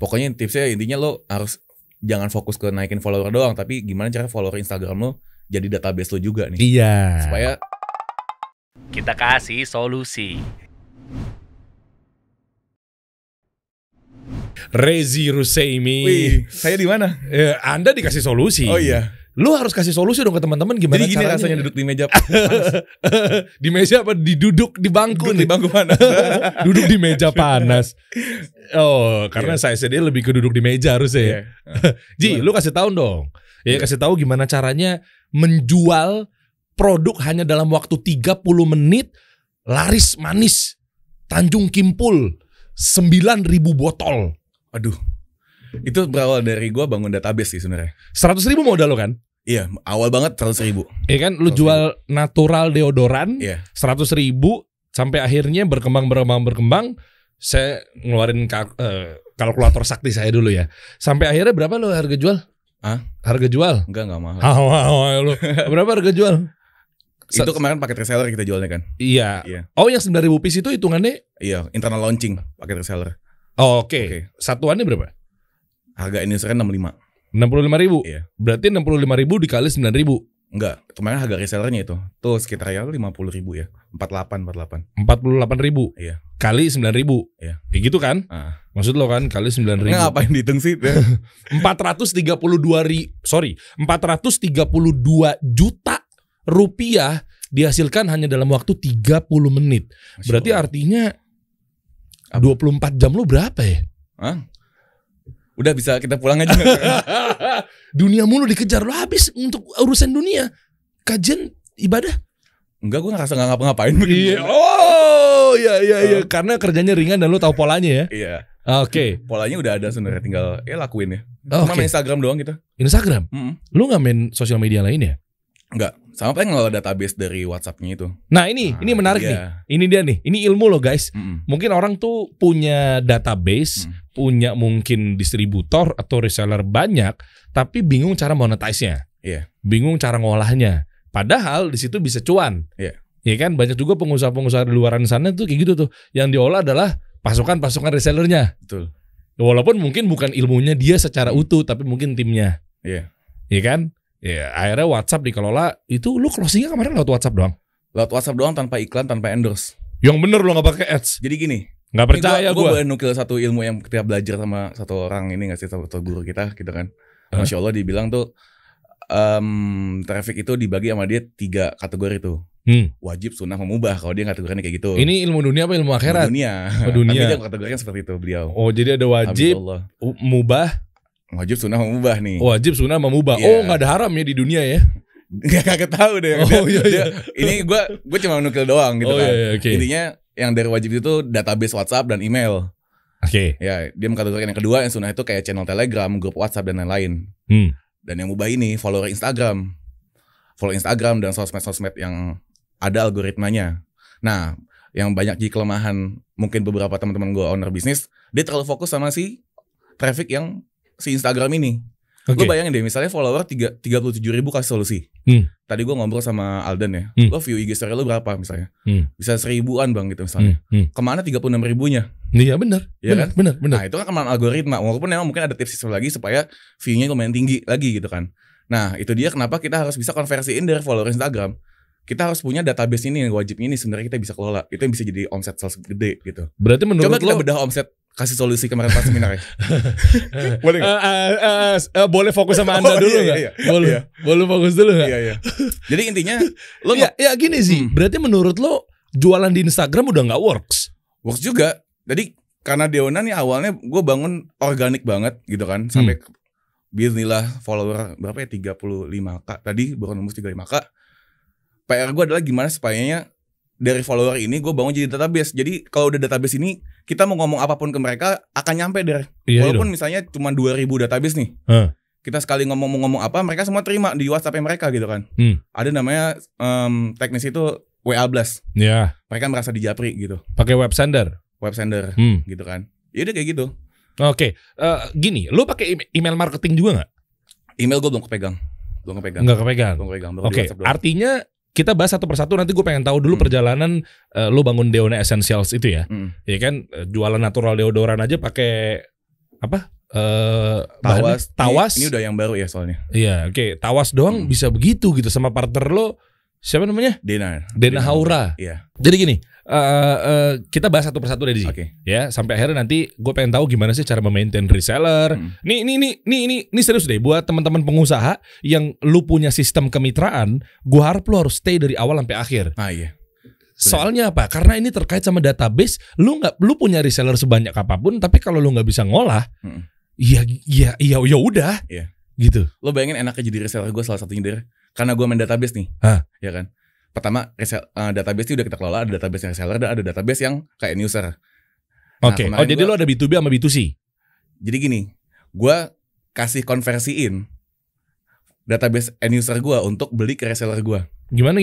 Pokoknya tipsnya intinya lo harus jangan fokus ke naikin follower doang, tapi gimana cara follower Instagram lo jadi database lo juga nih. Iya. Supaya kita kasih solusi. Rezi Ruseimi. wih, saya di mana? Anda dikasih solusi. Oh iya. Lu harus kasih solusi dong ke teman-teman gimana Jadi gini caranya. rasanya duduk di meja panas. Di meja apa? Duduk di bangku Duduk nih. di bangku panas. Duduk di meja panas. Oh, karena saya dia lebih ke duduk di meja harusnya ya. Ji, lu kasih tahu dong. Ya, kasih tahu gimana caranya menjual produk hanya dalam waktu 30 menit laris manis. Tanjung Kimpul 9.000 botol. Aduh. Itu berawal dari gue bangun database sih sebenarnya. 100.000 modal lo kan? Iya, awal banget 100.000. Iya kan, lu jual natural deodoran. Iya. 100.000 sampai akhirnya berkembang. Saya ngeluarin kalkulator sakti saya dulu ya. Sampai akhirnya berapa lo harga jual? Hah? Harga jual? Enggak mahal. Lu. Berapa harga jual? Itu kemarin paket reseller kita jualnya kan. Iya. Iya. Oh, yang 9.000 piece itu hitungannya? Iya, internal launching paket reseller. Oh, oke. Oke. Satuannya berapa? Harga ini sekarang 65. 65.000. Iya. Berarti 65.000 dikali 9.000. Enggak, kemarin harga resellernya itu. Tuh sekitar ya 50.000 ya. 48. 48.000. Iya. Kali 9.000. Iya. Ya gitu kan? Maksud lo kan kali 9.000. Nggak ngapain dihitung sih? 432 juta rupiah dihasilkan hanya dalam waktu 30 menit. Berarti artinya 24 jam lo berapa ya? Hah? Udah bisa kita pulang aja. Dunia mulu dikejar, lo habis untuk urusan dunia. Kajian ibadah. Enggak, gue ngerasa gak ngapa-ngapain. Iya. Oh, iya. Karena kerjanya ringan dan lo tahu polanya ya. Iya. Oke. Polanya udah ada sebenarnya, tinggal lakuin ya. Oh, Cuma main Instagram doang kita. Instagram? Lu gak main sosial media lain ya? Enggak, sama paling ngelola database dari WhatsApp-nya itu. Nah ini menarik nih. Ini dia nih. Ini ilmu loh guys. Mungkin orang tuh punya database, punya mungkin distributor atau reseller banyak, tapi bingung cara monetize-nya. Iya. Bingung cara ngolahnya. Padahal di situ bisa cuan. Iya. Ya kan, banyak juga pengusaha-pengusaha di luaran sana tuh kayak gitu tuh. Yang diolah adalah pasukan-pasukan resellernya. Betul. Walaupun mungkin bukan ilmunya dia secara utuh, tapi mungkin timnya. Iya. Iya kan? Ya, akhirnya WhatsApp dikelola. Itu lu closingnya kemarin lewat WhatsApp doang? Lewat WhatsApp doang, tanpa iklan, tanpa endorse. Yang bener lu gak pakai ads? Jadi gini, Gak percaya gue gue. boleh nukil satu ilmu yang kita belajar sama satu orang ini, gak sih, satu guru kita gitu kan. Masya Allah dibilang tuh traffic itu dibagi sama dia 3 kategori tuh. Wajib, sunnah, memubah. Kalau dia kategorinya kayak gitu. Ini ilmu dunia apa ilmu akhirat? Dunia. Dunia. Tapi dia kategorinya seperti itu beliau. Oh, jadi ada wajib, mubah. Wajib, sunnah, memubah nih. Wajib, sunnah, memubah. Yeah. Oh, gak ada haram ya di dunia ya? Gak tahu deh. Oh, iya. Ini gue cuma nukil doang gitu kan. Iya, okay. Intinya yang dari wajib itu database WhatsApp dan email. Oke. Ya, dia mengkategorikan yang kedua, yang sunnah itu kayak channel Telegram, grup WhatsApp dan lain-lain. Dan yang mubah ini follower Instagram. Follow Instagram dan sosmed-sosmed yang ada algoritmanya. Nah, yang banyak jadi kelemahan mungkin beberapa teman-teman gue owner bisnis, dia terlalu fokus sama si traffic yang si Instagram ini. Lo bayangin deh, misalnya follower 37.000 kasih solusi. Tadi gue ngobrol sama Aldan ya, lo view IG story lo berapa misalnya? Bisa 1000-an bang gitu misalnya. Kemana 36.000-nya? Iya benar. Iya kan? Benar. Nah itu kan kelemahan algoritma. Walaupun memang mungkin ada tips lagi supaya view-nya lumayan tinggi lagi gitu kan. Nah itu dia kenapa kita harus bisa konversiin dari follower Instagram. Kita harus punya database ini, wajibnya ini sebenarnya kita bisa kelola. Itu yang bisa jadi omset sales gede gitu. Berarti menurut coba kita lo bedah omset, kasih solusi kemarin pas seminar ya. Boleh gak? Boleh fokus sama Anda dulu gak? Iya. Boleh fokus dulu gak? Iya. Jadi intinya lo ya gini sih. Berarti menurut lo jualan di Instagram udah gak works? Works juga. Jadi karena Deona nih awalnya gue bangun organik banget gitu kan. Sampai bismillah follower berapa ya, 35k. Tadi baru nembus 35k. PR gue adalah gimana supaya dari follower ini gue bangun jadi database. Jadi kalau udah database ini, kita mau ngomong apapun ke mereka akan nyampe deh. Walaupun misalnya cuma 2.000 database nih. Kita sekali ngomong apa, mereka semua terima di WhatsApp mereka gitu kan. Ada namanya teknis itu WA Blast. Ya. Mereka merasa dijapri gitu. Pakai web sender gitu kan. Ya udah kayak gitu. Oke. Gini, lu pakai email marketing juga nggak? Email gue belum kepegang. Nggak kepegang. Oke. Artinya kita bahas satu persatu. Nanti gue pengen tahu dulu perjalanan lu bangun Deona Essentials itu ya. Ya kan, jualan natural deodoran aja pakai Tawas. Ini udah yang baru ya soalnya. Iya, oke. Tawas doang bisa begitu gitu sama partner lo. Siapa namanya? Dena Haura. Iya. Jadi gini, kita bahas satu persatu deh, Oke. Ya, sampai akhirnya nanti gue pengen tahu gimana sih cara memaintain reseller. Ini serius deh buat teman-teman pengusaha yang lu punya sistem kemitraan, gue harap lu harus stay dari awal sampai akhir. Iya. Soalnya apa? Karena ini terkait sama database. Lu punya reseller sebanyak apapun, tapi kalau lu nggak bisa ngolah, ya udah. Iya. Gitu. Lo bayangin enaknya jadi reseller gue salah satunya dari karena gue main database nih, ya kan. Pertama database itu udah kita kelola, ada database yang reseller dan ada database yang kayak end user. Oke. Oh jadi lo ada B2B sama B2C. Jadi gini, gue kasih konversiin database end user gue untuk beli ke reseller gue. Gimana?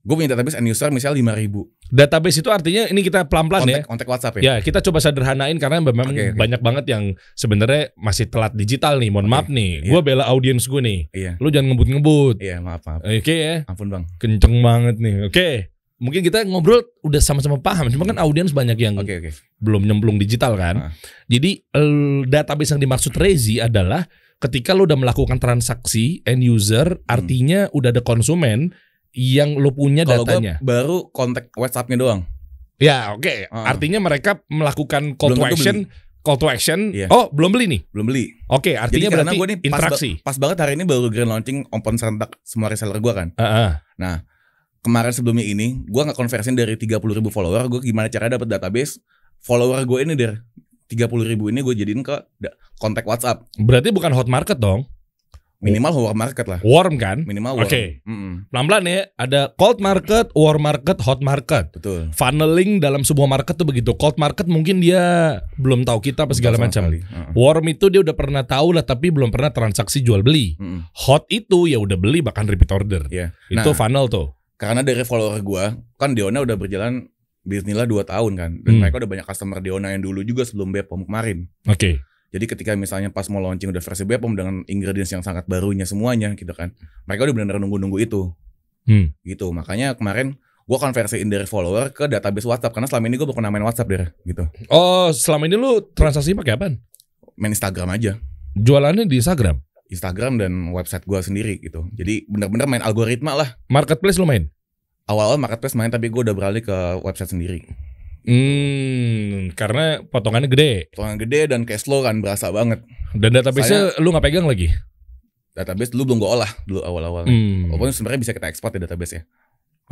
Gue punya database end user misal 5.000. Database itu artinya ini kita pelan-pelan ya. Kontak WhatsApp ya. Ya, kita coba sederhanain karena memang banyak banget yang sebenarnya masih telat digital nih. Mohon maaf nih. Gue bela audiens gue nih. Iya. Lu jangan ngebut-ngebut. Iya, maaf. Oke ya. Ampun bang. Kenceng banget nih. Oke. Mungkin kita ngobrol udah sama-sama paham. Cuma kan audiens banyak yang belum nyemplung digital kan. Jadi database yang dimaksud Rezi adalah ketika lu udah melakukan transaksi end user, artinya udah ada konsumen yang lo punya datanya. Kalau gue baru kontak WhatsApp-nya doang. Ya, oke. Artinya mereka melakukan call to action. Oh, belum beli nih? Belum beli. Oke, artinya berarti gue nih interaksi. Pas banget hari ini baru grand launching open serentak semua reseller gue kan. Nah, kemarin sebelumnya ini gue nge-conversion dari 30.000 follower. Gue gimana cara dapat database follower gue ini dari 30.000 ini gue jadiin ke kontak WhatsApp. Berarti bukan hot market dong? Minimal warm market lah. Warm kan? Minimal warm. Oke. Pelan-pelan ya. Ada cold market, warm market, hot market. Betul. Funneling dalam sebuah market tuh begitu. Cold market mungkin dia belum tahu kita apa segala macam. Warm itu dia udah pernah tahu lah tapi belum pernah transaksi jual beli. Hot itu ya udah beli bahkan repeat order. Itu funnel tuh. Karena dari follower gua kan Deona udah berjalan bisnisnya 2 tahun kan. Dan mereka udah banyak customer Deona yang dulu juga sebelum Bepom kemarin. Oke. Jadi ketika misalnya pas mau launching udah versi Bepom dengan ingredients yang sangat barunya semuanya gitu kan. Mereka udah benar-benar nunggu-nunggu itu. Gitu. Makanya kemarin gue konversiin dari follower ke database WhatsApp. Karena selama ini gue pernah main WhatsApp deh gitu. Oh, selama ini lu transaksi pakai apaan? Main Instagram aja. Jualannya di Instagram? Instagram dan website gue sendiri gitu. Jadi benar-benar main algoritma lah. Marketplace lu main? Awal-awal marketplace main tapi gue udah beralih ke website sendiri. Karena potongannya gede. Potongan gede dan cash flow kan berasa banget. Dan database-nya lu gak pegang lagi? Database dulu belum gue olah dulu awal-awal. Walaupun sebenarnya bisa kita ekspor di database ya.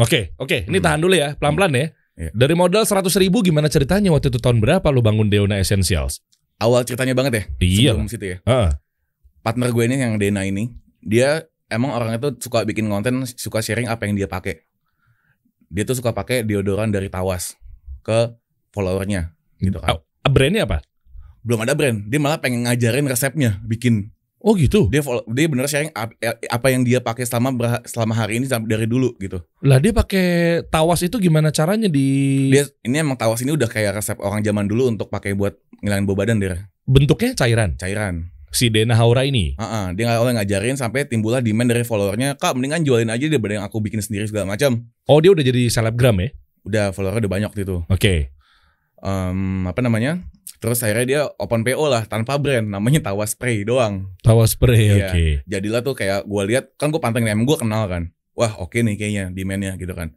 Oke. Ini tahan dulu ya, pelan-pelan ya. Dari modal 100.000 gimana ceritanya waktu itu tahun berapa lu bangun Deona Essentials? Awal ceritanya banget ya? Iya. Sebelum situ ya. Partner gue ini yang Dena ini, dia emang orangnya tuh suka bikin konten, suka sharing apa yang dia pakai. Dia tuh suka pakai deodoran dari Tawas ke followernya gitu kan. Brandnya apa? Belum ada brand. Dia malah pengen ngajarin resepnya bikin. Oh gitu. Dia bener sharing apa yang dia pakai selama hari ini dari dulu gitu. Lah dia pakai Tawas itu gimana caranya ini emang Tawas ini udah kayak resep orang zaman dulu untuk pakai buat ngilangin bau badan dia. Bentuknya cairan. Si Dena Haura ini. Dia ngajarin sampai timbullah demand dari followernya. Kak mendingan jualin aja daripada yang aku bikin sendiri segala macam. Oh dia udah jadi selebgram ya? Udah followernya udah banyak gitu. Oke. Terus akhirnya dia open PO lah tanpa brand, namanya Tawas Spray doang. Tawas Spray, oke. Jadilah tuh kayak gue lihat kan gue pantengin gue kenal kan. Wah oke nih kayaknya demandnya gitu kan.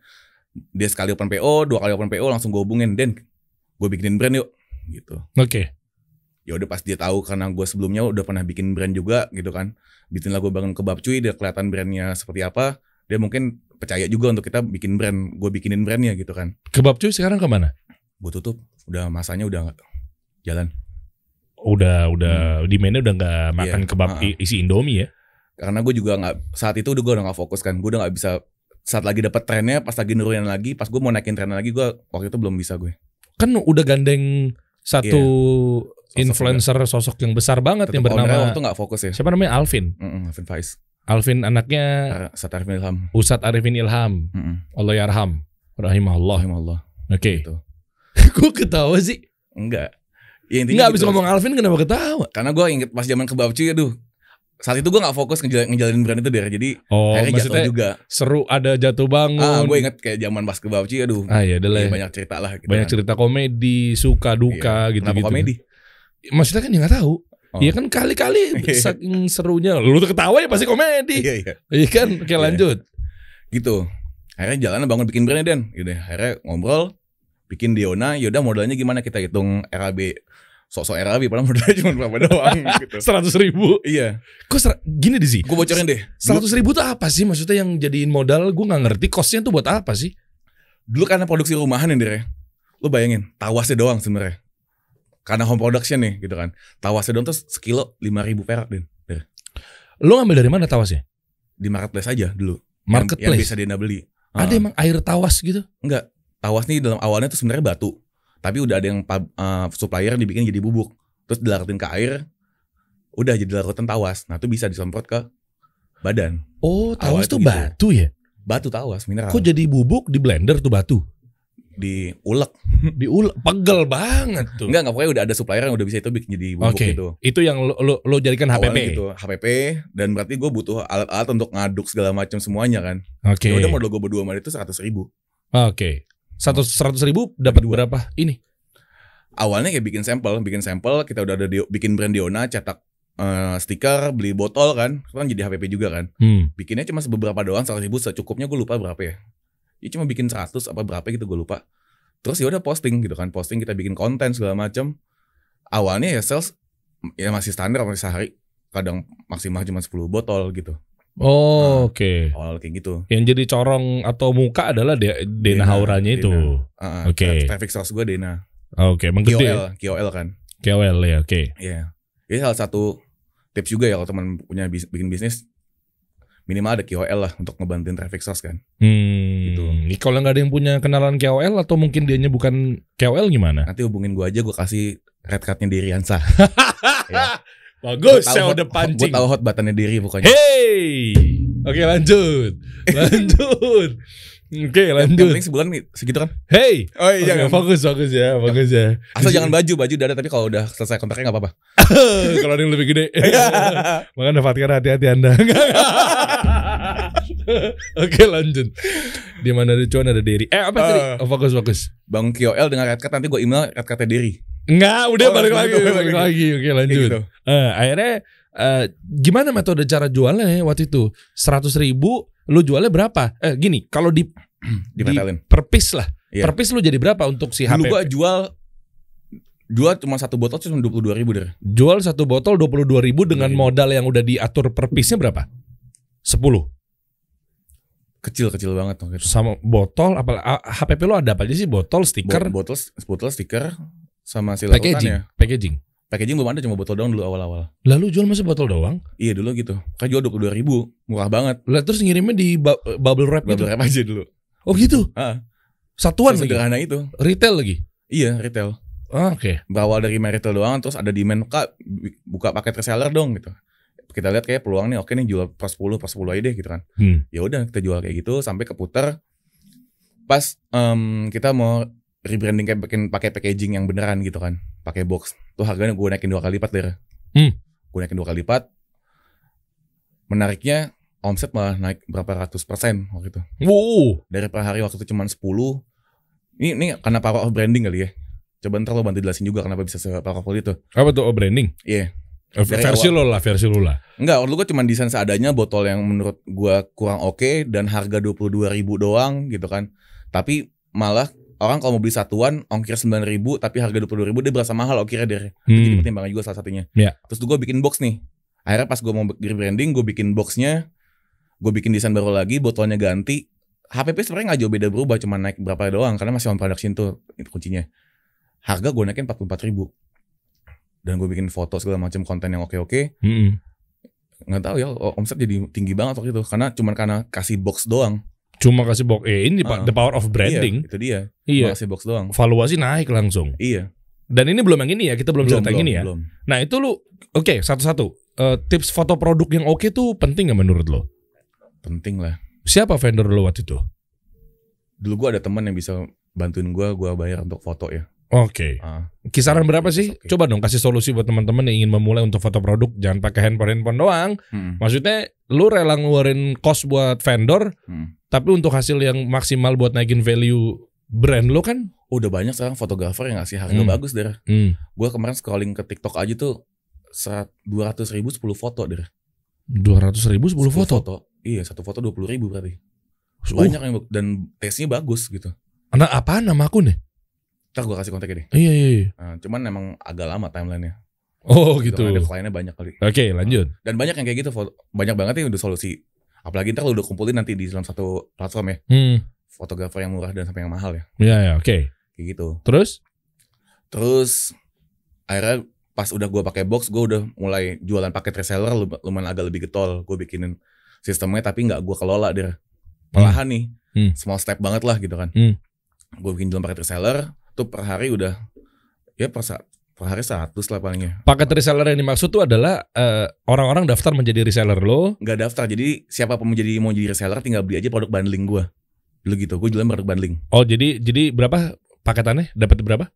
Dia sekali open PO, 2 kali open PO langsung gue hubungin, Den, gue bikinin brand yuk gitu. Oke. Ya udah pas dia tahu karena gue sebelumnya udah pernah bikin brand juga gitu kan. Bikinlah gue bangun Kebab Cuy, dia kelihatan brandnya seperti apa. Dia mungkin percaya juga untuk kita bikin brand, gue bikinin brandnya gitu kan. Kebab Cuy sekarang kemana? Gue tutup, udah masanya udah gak jalan. Udah demand-nya udah gak makan kebab isi Indomie ya. Karena gue juga gak, saat itu gue udah gak fokus kan. Gue udah gak bisa, saat lagi dapat trennya, pas lagi nurunin lagi, pas gue mau naikin trennya lagi, gue waktu itu belum bisa gue. Kan udah gandeng satu influencer sosok yang besar banget. Tetep yang bernama waktu gak fokus ya. Siapa namanya? Alvin. Alvin Faiz. Alvin anaknya Ustadz Arifin Ilham. Ustadz Arifin Ilham. Allah yarham. Rahimahullah. Oke. Gitu. Gue ketawa sih. Enggak. Ya, nggak abis gitu. Ngomong Alvin kenapa ketawa? Karena gue inget pas zaman Kebab Cuy, aduh. Saat itu gue gak fokus ngejalanin brand itu deh. Jadi akhirnya jatuh juga. Seru ada jatuh bangun. Gue inget kayak zaman pas Kebab Cuy, aduh. Iya banyak cerita lah gitu. Banyak cerita komedi, suka duka gitu. Kenapa komedi? maksudnya kan dia nggak tahu. Iya kan kali-kali saking serunya. Lu tuh ketawa ya pasti komedi. Iya kan. Oke lanjut. Gitu. Akhirnya jalan bangun bikin brandnya Den. Yaudah akhirnya ngobrol. Bikin Diona. Yaudah modalnya gimana kita hitung RAB. Sok-sok RAB padahal modalnya cuma berapa doang gitu. 100.000. Iya. Kok gini deh sih. Gue bocorin deh. 100.000 tuh apa sih? Maksudnya yang jadiin modal gue gak ngerti. Costnya tuh buat apa sih? Dulu karena produksi rumahan ya Dir. Lu bayangin. Tawasnya doang sebenarnya. Karena home production nih gitu kan. Tawasnya doang tuh sekilo 5.000 perak Den. Lu ngambil dari mana tawasnya? Di marketplace aja dulu. Marketplace? Yang bisa Dena beli. Ada emang air tawas gitu? Enggak. Tawas nih dalam awalnya tuh sebenarnya batu. Tapi udah ada yang supplier dibikin jadi bubuk. Terus dilarutin ke air. Udah jadi larutan tawas. Nah itu bisa disemprot ke badan. Oh tawas tuh batu ya? Batu tawas, mineral. Kok jadi bubuk di blender tuh batu? Diulek. Diulek, pegel banget tuh. Enggak pokoknya udah ada supplier yang udah bisa itu bikin jadi bubuk gitu. Itu yang lo jadikan HPP gitu, HPP. Dan berarti gue butuh alat-alat untuk ngaduk segala macam semuanya kan. Oke. Ya udah modal gue berdua sama itu 100.000. Oke. 100.000 dapat berapa ini? Awalnya kayak bikin sampel, kita udah ada bikin brand Diona, cetak stiker, beli botol kan jadi HPP juga kan. Bikinnya cuma beberapa doang, 100.000 secukupnya, gue lupa berapa ya. Ya cuma bikin 100 apa berapa gitu gue lupa. Terus ya udah posting gitu kan, kita bikin konten segala macam. Awalnya ya sales ya masih standar, masih sehari kadang maksimal cuma 10 botol gitu. Oke. Awal kayak gitu. Yang jadi corong atau muka adalah Dena Hauranya itu. Oke. Traffic source gue Dena. Oke, menggede. KOL kan. KOL ya, oke. Iya. Ini salah satu tips juga ya kalau teman punya bikin bisnis, minimal ada KOL lah untuk ngebantuin traffic source kan. Gitu. Kalau nggak ada yang punya kenalan KOL atau mungkin dianya bukan KOL gimana? Nanti hubungin gue aja, gue kasih red cardnya Diri Hansa. Ya. Bagus, saya udah pancing. Gue tahu hot buttonnya Diri pokoknya. Hey, oke lanjut. Oke lanjut. Yang sebulan segitu kan? Hey, oh iya, fokus ya. Asal jangan baju udah ada, tapi kalau udah selesai kontraknya nggak apa-apa. Kalau ada yang lebih gede. Maka dapatkan hati-hati Anda. Oke lanjut. Di mana ada cuan ada Diri. Apa tadi? Fokus. Bang KOL dengan red card, nanti gue email red cardnya Diri. Enggak, udah balik lagi. Oke lanjut. Gitu. Akhirnya gimana metode cara jualnya waktu itu? 100.000 lu jualnya berapa? Gini, kalau di per piece lah. Yeah. Per piece lu jadi berapa untuk si HP? Dulu gua jual cuma satu botol cuma 22.000 deh. Jual satu botol 22.000 dengan modal yang udah diatur per piece-nya berapa? 10. Kecil banget tuh. Sama botol apa HPP lu ada apa aja sih? Botol, stiker, botol, stiker sama si larutannya. Packaging belum ada, cuma botol doang dulu awal-awal. Lalu jual masih botol doang? Iya dulu gitu. Kan jual 22.000, murah banget. Lah terus ngirimnya di bubble wrap gitu? Bubble wrap aja dulu. Oh gitu? Satuan lagi? Sederhana itu. Retail lagi? Iya retail. Oke. Berawal dari retail doang, terus ada demand, Kak buka paket reseller dong gitu. Kita lihat kayak peluang nih, oke nih jual per 10 aja deh gitu kan. Ya udah kita jual kayak gitu sampai keputar. Pas kita mau rebranding kayak pakai packaging yang beneran gitu kan, pakai box. Tuh harganya gue naikin 2 kali lipat deh. Gue naikin 2 kali lipat. Menariknya omset malah naik berapa ratus % waktu itu. Dari per hari waktu itu cuma 10. Ini karena power of branding kali ya. Coba ntar lo bantu jelasin juga kenapa bisa se-powerful itu. Apa tuh branding? Iya. Versi lo lah. Enggak, waktu gue cuma desain seadanya, botol yang menurut gue kurang oke, dan harga 22.000 doang gitu kan. Tapi malah orang kalau mau beli satuan ongkir 9.000 tapi harga 22.000 dia berasa mahal ongkirnya deh. Jadi pertimbangan juga salah satunya. Terus gue bikin box nih. Akhirnya pas gue mau rebranding, gue bikin boxnya, gue bikin desain baru lagi, botolnya ganti. HPP sebenarnya nggak jauh beda berubah, cuma naik berapa doang karena masih on production tuh, itu kuncinya. Harga gue naikin 44.000. Dan gue bikin foto segala macam konten yang oke. Nggak tahu ya, omset jadi tinggi banget waktu itu karena kasih box doang. Cuma kasih box, ini the power of branding. Iya, itu dia. Iya. Kasih box doang. Valuasi naik langsung. Iya. Dan ini belum yang ini ya, kita belum cerita yang ini ya. Belum. Nah itu lu, oke, satu-satu. Tips foto produk yang oke tuh penting gak menurut lo? Penting lah. Siapa vendor lo waktu itu? Dulu gue ada teman yang bisa bantuin gue bayar untuk foto ya. Oke. Kisaran berapa sih? Okay. Coba dong kasih solusi buat teman-teman yang ingin memulai untuk foto produk. Jangan pakai handphone doang. Maksudnya lu rela ngeluarin cost buat vendor, tapi untuk hasil yang maksimal buat naikin value Brand lo kan Udah banyak sekarang fotografer yang ngasih harga bagus deh. Gue kemarin scrolling ke TikTok aja tuh 200.000 10 foto deh. 200.000 10 foto. Iya, satu foto 20.000 berarti. Banyak yang dan taste-nya bagus gitu. Anak apaan nama akunnya? Ntar gue kasih kontaknya deh. Iya. Nah, cuman emang agak lama timelinenya. Oh gitu. Ada kliennya banyak kali. Oke, lanjut. Dan banyak yang kayak gitu. Banyak banget ya udah solusi. Apalagi ntar lu udah kumpulin nanti di dalam satu platform ya. Fotografer yang murah dan sampai yang mahal ya. Iya, oke. Kayak gitu. Terus akhirnya pas udah gue pakai box, gue udah mulai jualan paket reseller lumayan agak lebih getol. Gue bikinin sistemnya tapi nggak gue kelola deh. Perlahan nih, small step banget lah gitu kan. Gue bikin jualan paket reseller, tuh per hari udah ya per hari 100 lah palingnya. Paket reseller yang dimaksud tuh adalah orang-orang daftar menjadi reseller lo? Nggak daftar, jadi siapa pun mau jadi reseller tinggal beli aja produk bundling gue. Dulu gitu, gue jualan produk bundling. Oh jadi berapa paketannya? Dapat berapa?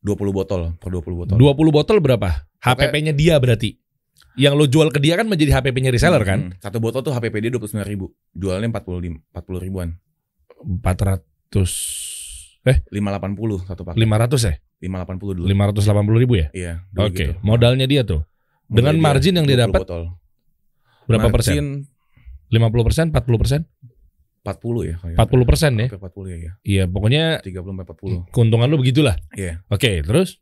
20 botol per 20 botol. 20 botol berapa? HPP-nya dia berarti. Yang lo jual ke dia kan menjadi HPP-nya reseller kan? Satu botol tuh HPP dia 29.000. Jualnya 40 ribuan. 580 satu paket. 500 ya? 580 dulu. 580.000 ya? Iya. Oke. Gitu. Modalnya dia tuh. Dengan margin yang dia dapat berapa persen? 50%, 40%? 40 ya. 40% ya? 40 ya. Iya, pokoknya 30-40. Keuntungan lu begitulah. Iya. Oke, terus?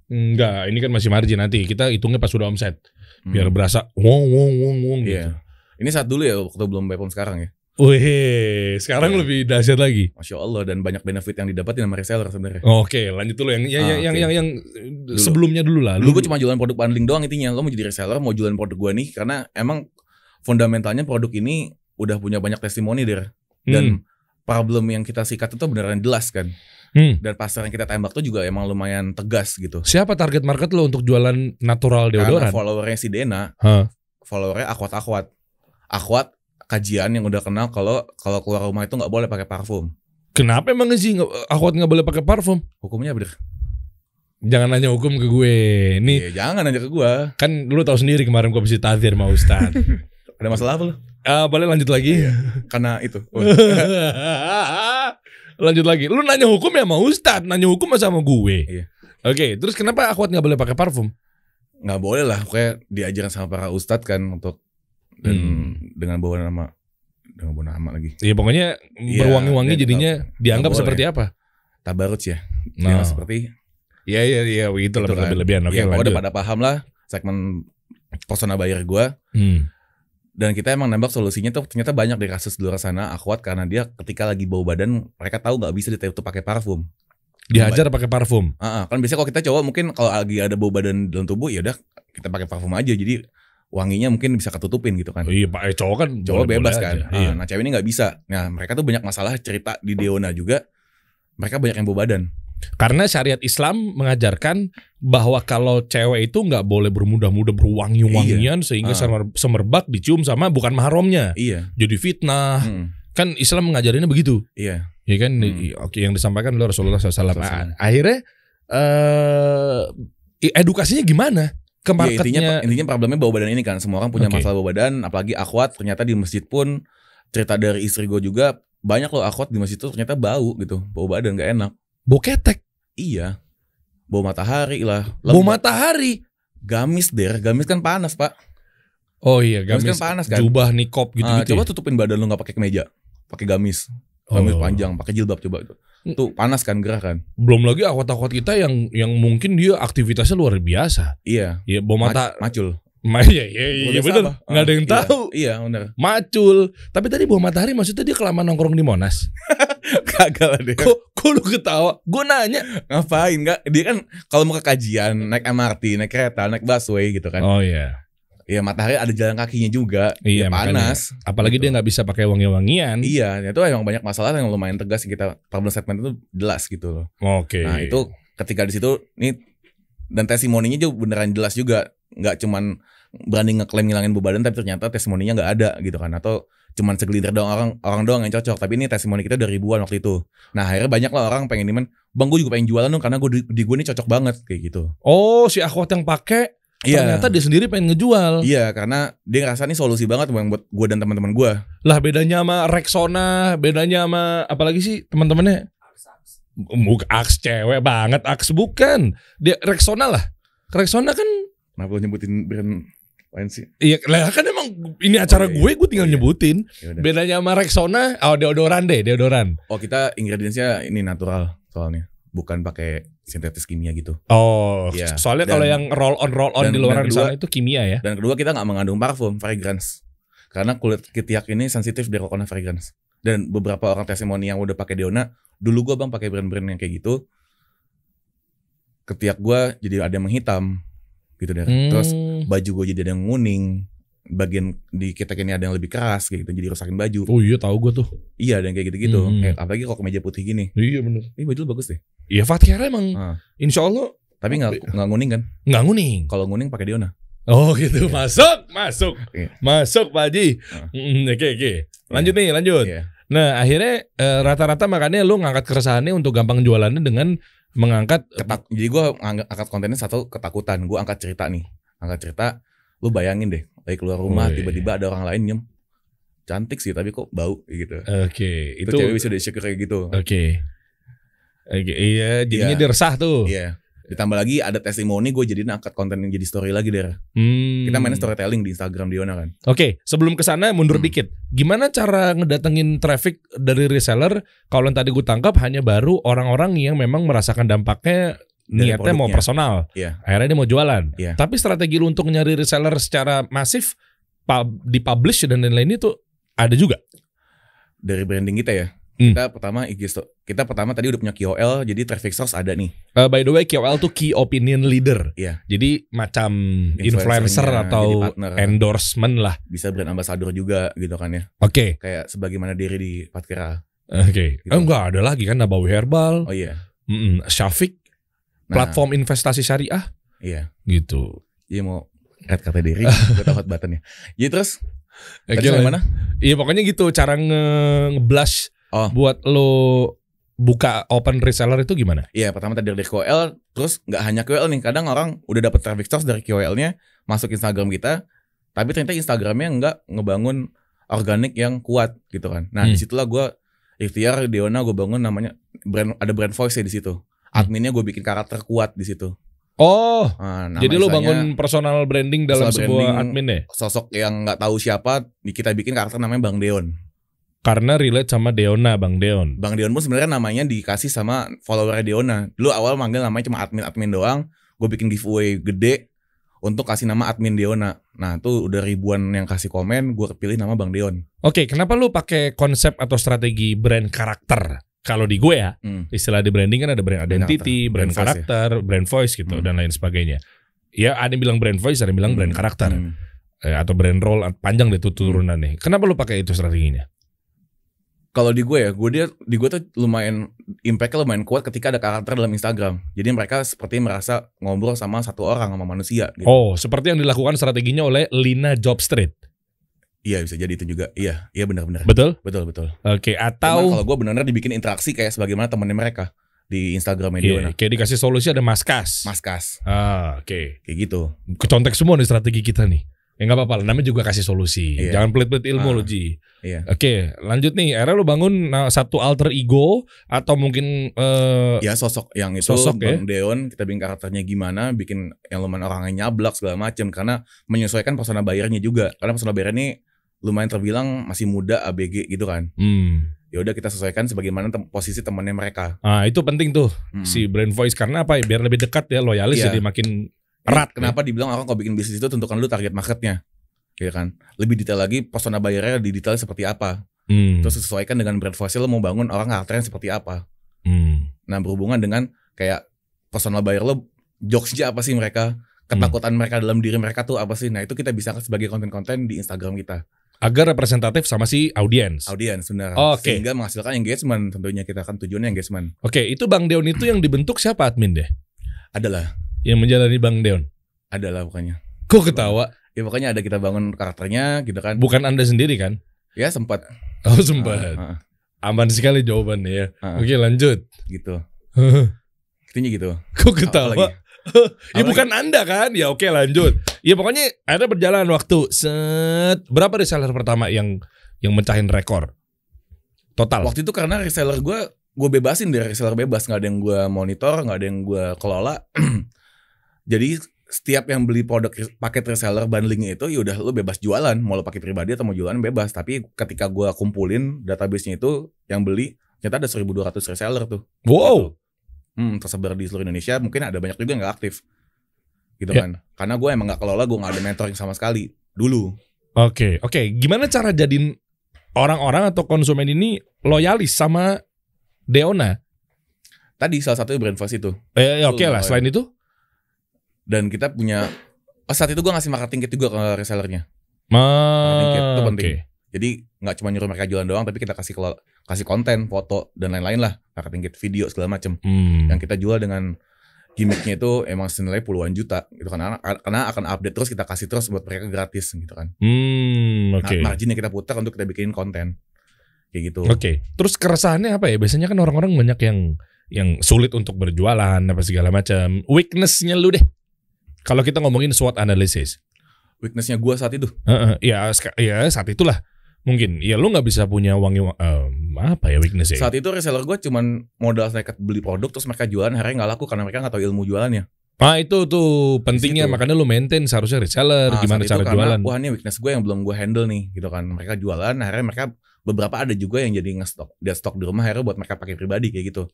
Enggak, ini kan masih margin nanti. Kita hitungnya pas sudah omset. Biar berasa wong gitu. Iya. Ini saat dulu ya waktu belum Bepom sekarang ya. Wih, sekarang lebih dahsyat lagi. Masya Allah, dan banyak benefit yang didapatin sama reseller sebenarnya. Oke, lanjut dulu yang sebelumnya dulu lah. Dulu gue cuma jualan produk bundling doang intinya. Lo mau jadi reseller, mau jualan produk gue nih, karena emang fundamentalnya produk ini udah punya banyak testimoni deh. Dan problem yang kita sikat itu beneran jelas kan. Dan pasar yang kita tembak tuh juga emang lumayan tegas gitu. Siapa target market lo untuk jualan natural deodoran? Karena followernya si Dena, followernya akwat. Akwat kajian yang udah kenal kalau keluar rumah itu nggak boleh pakai parfum. Kenapa emang sih akwat nggak boleh pakai parfum? Hukumnya bener. Jangan nanya hukum ke gue. Nih, jangan nanya ke gue. Kan lu tahu sendiri kemarin gue habis ditazir sama Ustaz. Ada masalah apa lu? Boleh lanjut lagi? Karena itu. Lanjut lagi. Lu nanya hukum ya sama Ustaz, nanya hukum sama gue. Iya. Oke, terus kenapa akhwat nggak boleh pakai parfum? Nggak boleh lah, pokoknya diajarin sama para ustadz kan untuk dengan bawa nama lagi. Iya, pokoknya berwangi-wangi jadinya dianggap seperti apa? Tabaruj ya. Nah, seperti Iya, begitu lah berlebihan. Oke, lanjut. Udah pada paham lah segmen persona buyer gue. Dan kita emang nembak solusinya tuh ternyata banyak di kasus di luar sana akhwat karena dia ketika lagi bau badan mereka tahu nggak bisa ditutup pakai parfum. Dihajar pakai parfum. Kan biasanya kalau kita cowok mungkin kalau lagi ada bau badan dalam tubuh ya udah kita pakai parfum aja jadi wanginya mungkin bisa ketutupin gitu kan. Iya, Pak, cowok kan cowok bebas kan. Iya. Nah, cewek ini nggak bisa. Nah, mereka tuh banyak masalah cerita di Deona juga. Mereka banyak yang bau badan. Karena syariat Islam mengajarkan bahwa kalau cewek itu nggak boleh bermudah-mudah berwangi-wangian sehingga semerbak dicium sama bukan mahramnya. Iya. Jadi fitnah. Kan Islam mengajarinnya begitu. Iya. Ya kan, oke, yang disampaikan oleh Rasulullah SAW. Akhirnya edukasinya gimana ke marketnya? Intinya problemnya bau badan ini kan. Semua orang punya masalah bau badan. Apalagi akhwat ternyata di masjid pun cerita dari istri gue juga banyak loh akhwat di masjid itu ternyata bau gitu, bau badan gak enak. Bau ketek. Iya. Bau matahari lah. Bau matahari. Gamis kan panas pak. Oh iya, gamis kan panas kan. Jubah nikop gitu-gitu. Coba tutupin badan lu gak pakai kemeja, pakai gamis. Gamis panjang, pakai jilbab coba itu. Tuh panas kan, gerah kan. Belum lagi akhwat-akhwat kita yang mungkin dia aktivitasnya luar biasa. Iya. Iya, bau mata macul. Iya bener. Nggak ada yang tahu. Iya bener. Macul. Tapi tadi bau matahari maksudnya dia kelamaan nongkrong di Monas. Kagak lah dia. Kok lu ketawa? Gue nanya. Ngapain? Nggak, dia kan kalau mau ke kajian naik MRT, naik kereta, naik busway gitu kan. Oh iya. Iya, matahari ada jalan kakinya juga. Iya, panas. Makanya, apalagi gitu. Dia nggak bisa pakai wangi-wangian. Iya, itu emang banyak masalah yang lumayan tegas yang kita problem statement itu jelas gitu loh. Oke. Nah itu ketika di situ nih dan testimoninya juga beneran jelas juga. Nggak cuman berani ngeklaim ngilangin bau badan tapi ternyata testimoninya nggak ada gitu kan, atau cuman segelintir doang orang doang yang cocok, tapi ini testimoni kita udah ribuan waktu itu. Nah akhirnya banyak lah orang pengen bang gue juga pengen jualan dong karena gue nih cocok banget kayak gitu. Oh, si akhwat yang pakai Ternyata dia sendiri pengen ngejual. Iya, karena dia ngerasa nih solusi banget buat gue dan teman-teman gue. Lah bedanya sama Rexona, bedanya sama apalagi sih teman-temannya? Aks cewek banget, Aks bukan. Dia Rexona lah. Rexona kan. Kenapa lu nyebutin brand lain sih? Iya, lah kan emang ini acara gue tinggal nyebutin. Yaudah. Bedanya sama Rexona, deodoran. Oh, kita ingredientsnya ini natural soalnya, bukan pakai sintetis kimia gitu. Oh, ya. Soalnya kalau yang roll on di luar sana itu kimia ya. Dan kedua kita nggak mengandung parfum, fragrance. Karena kulit ketiak ini sensitif dari coconut fragrance. Dan beberapa orang testimoni yang udah pakai Deona, dulu gue bang pakai brand-brand yang kayak gitu, ketiak gue jadi ada yang menghitam gitu deh. Terus baju gue jadi ada yang nguning, bagian di ketiak ini ada yang lebih keras kayak gitu, jadi rusakin baju. Oh iya tahu gue tuh. Iya, ada yang kayak gitu-gitu. Apalagi kalau kemeja putih gini. Iya benar. Ini baju lu bagus deh. Iya Fathiara emang. Insya Allah. Tapi nggak nguning kan? Nggak nguning. Kalau nguning pakai Deona. Oh gitu. Yeah. Masuk Pak Haji. Oke. Lanjut. Yeah. Nah akhirnya rata-rata makanya lu ngangkat keresahannya untuk gampang jualannya dengan mengangkat. Jadi gue angkat kontennya satu ketakutan. Gue angkat cerita. Lu bayangin deh, lagi keluar rumah tiba-tiba ada orang lain nyem. Cantik sih tapi kok bau gitu. Oke. Itu cewek bisa insecure kayak gitu. Oke. Iya, jadinya dia resah tuh. Iya. Ditambah lagi ada testimoni, gue jadiin angkat konten yang jadi story lagi deh. Kita main storytelling di Instagram Deona kan. Oke, sebelum kesana mundur dikit. Gimana cara ngedatengin traffic dari reseller? Kalau yang tadi gue tangkap hanya baru orang-orang yang memang merasakan dampaknya, niatnya mau personal. Akhirnya dia mau jualan. Tapi strategi lu untuk nyari reseller secara masif, dipublish dan lain-lain itu ada juga. Dari branding kita ya. Kita pertama tadi udah punya KOL, jadi traffic source ada nih. By the way, KOL tuh key opinion leader. Iya. Jadi macam influencer atau endorsement lah. Bisa brand ambassador juga gitu kan ya. Oke. Kayak sebagaimana diri di Fathiara. Oke. Gitu. Enggak ada lagi kan Nabawi Herbal. Oh iya. Syafiq, platform investasi syariah. Iya. Gitu. Iya mau kata diri, gue takut button ya. Jadi terus. Tadi mana? Iya pokoknya gitu cara nge-blush. Buat lo buka open reseller itu gimana? Iya pertama tadi dari KOL, terus nggak hanya KOL nih, kadang orang udah dapet traffic source dari KOL-nya masuk Instagram kita, tapi ternyata Instagramnya nggak ngebangun organik yang kuat gitu kan. Nah disitulah gue ikhtiar Deona, gue bangun namanya ada brand voice ya di situ. Adminnya gue bikin karakter kuat di situ. Oh, jadi lo bangun personal branding dalam sebuah admin ya? Sosok yang nggak tahu siapa, kita bikin karakter namanya Bang Deon. Karena relate sama Deona, Bang Deon. Bang Deon pun sebenarnya namanya dikasih sama follower Deona. Dulu awal manggil namanya cuma admin doang. Gue bikin giveaway gede untuk kasih nama admin Deona. Nah tuh udah ribuan yang kasih komen, gue pilih nama Bang Deon. Oke, kenapa lu pakai konsep atau strategi brand karakter? Kalau di gue ya, istilah di branding kan ada brand identity, brand karakter, brand voice gitu dan lain sebagainya. Ya ada yang bilang brand voice, ada yang bilang brand karakter. Atau brand role, panjang deh tuh turunannya. Kenapa lu pakai itu strateginya? Kalau di gue ya, di gue tuh lumayan impactnya lumayan kuat ketika ada karakter dalam Instagram. Jadi mereka seperti merasa ngobrol sama satu orang, sama manusia. Gitu. Oh, seperti yang dilakukan strateginya oleh Lina Jobstreet. Iya bisa jadi itu juga. Iya benar-benar. Betul. Oke, atau kalau gue benar-benar dibikin interaksi kayak sebagaimana temannya mereka di Instagram Deona. Kayak dikasih solusi ada Maskas. Oke. Kayak gitu. Kecontek semua nih strategi kita nih. Ya nggak apa-apa, namanya juga kasih solusi. Jangan pelit-pelit ilmu lo Ji. Oke, lanjut nih. Akhirnya lo bangun satu alter ego atau mungkin ya sosok yang itu Bang Deon. Kita bikin karakternya gimana, bikin yang lumayan orangnya nyablak segala macam karena menyesuaikan persona bayarnya juga. Karena persona bayar ini lumayan terbilang masih muda, ABG gitu kan. Ya udah kita sesuaikan sebagaimana posisi temannya mereka. Itu penting tuh si brand voice karena apa ya? Biar lebih dekat ya, loyalis jadi makin erat. Kenapa dibilang orang kalau bikin bisnis itu tentukan lu target marketnya, ya kan? Lebih detail lagi persona bayarnya di detail seperti apa. Terus sesuaikan dengan brand voice lo mau bangun orang karakternya seperti apa. Nah berhubungan dengan kayak personal buyer lo, jokesnya apa sih mereka, ketakutan mereka dalam diri mereka tuh apa sih. Nah itu kita bisa angkat sebagai konten-konten di Instagram kita agar representatif sama si audiens benar. Sehingga menghasilkan engagement. Tentunya kita akan tujuannya engagement. Oke, itu Bang Deon itu yang dibentuk siapa admin deh? Adalah yang menjalani Bang Deon? Adalah pokoknya. Kok ketawa? Ya pokoknya ada kita bangun karakternya gitu kan. Bukan Anda sendiri kan? Ya sempat. Oh sempat. Aman sekali jawabannya ya. Oke lanjut. Gitu. Intinya gitu. Kok ketawa? Ya bukan Anda kan? Ya oke, lanjut. Ya pokoknya ada berjalan waktu. Berapa reseller pertama yang mencahin rekor total? Waktu itu karena reseller gue bebasin dari reseller bebas, nggak ada yang gue monitor, nggak ada yang gue kelola. Jadi setiap yang beli produk paket reseller bundlingnya itu, ya udah lu bebas jualan, mau lu pakai pribadi atau mau jualan bebas. Tapi ketika gue kumpulin database-nya itu, yang beli ternyata ada 1.200 reseller tuh. Wow. Tersebar di seluruh Indonesia. Mungkin ada banyak juga yang nggak aktif, gitu kan? Karena gue emang nggak kelola, gue nggak ada mentoring sama sekali dulu. Oke. Gimana cara jadiin orang-orang atau konsumen ini loyalis sama Deona? Tadi salah satu brand first itu. Oke lah. Selain itu? Dan kita punya saat itu gue ngasih marketing kit juga ke resellernya. Marketing kit itu penting. Jadi nggak cuma nyuruh mereka jualan doang, tapi kita kasih konten, foto dan lain-lain lah, marketing kit, video segala macem. Yang kita jual dengan gimmicknya itu emang senilai puluhan juta gitu kan, karena akan update terus, kita kasih terus buat mereka gratis gitu kan. Margin yang kita putar untuk kita bikin konten kayak gitu. Terus keresahannya apa ya? Biasanya kan orang-orang banyak yang sulit untuk berjualan apa segala macam. Weakness-nya lu deh. Kalau kita ngomongin SWOT analysis, weakness-nya gue saat itu, ya saat itulah mungkin. Ya lu nggak bisa punya apa ya weakness-nya? Saat itu reseller gue cuman modal nekat beli produk terus mereka jualan, akhirnya nggak laku karena mereka nggak tahu ilmu jualannya. Itu tuh pentingnya, makanya lu maintain seharusnya reseller, gimana cara jualan. Wah, ini weakness gue yang belum gue handle nih, gitu kan. Mereka jualan, akhirnya mereka beberapa ada juga yang jadi stok di rumah, akhirnya buat mereka pakai pribadi kayak gitu.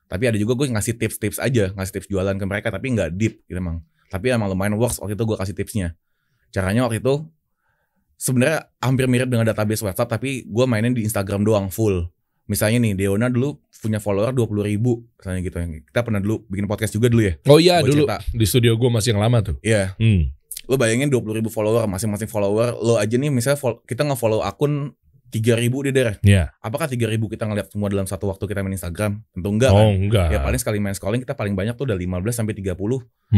Tapi ada juga gue ngasih tips aja, ngasih tips jualan ke mereka, tapi nggak deep gitu emang. Tapi emang lumayan works waktu itu gue kasih tipsnya. Caranya waktu itu sebenarnya hampir mirip dengan database WhatsApp, tapi gue mainin di Instagram doang full. Misalnya nih, Deona dulu punya follower 20.000 misalnya gitu. Kita pernah dulu bikin podcast juga dulu ya. Oh iya, dulu cerita. Di studio gue masih yang lama tuh. Iya. Lo bayangin 20.000 follower, masing-masing follower lo aja nih, misalnya kita nge-follow akun 3.000 di daerah. Iya. Apakah 3.000 kita ngeliat semua dalam satu waktu kita main Instagram? Tentu enggak kan? Enggak. Ya paling sekali main scrolling kita paling banyak tuh udah 15 sampai 30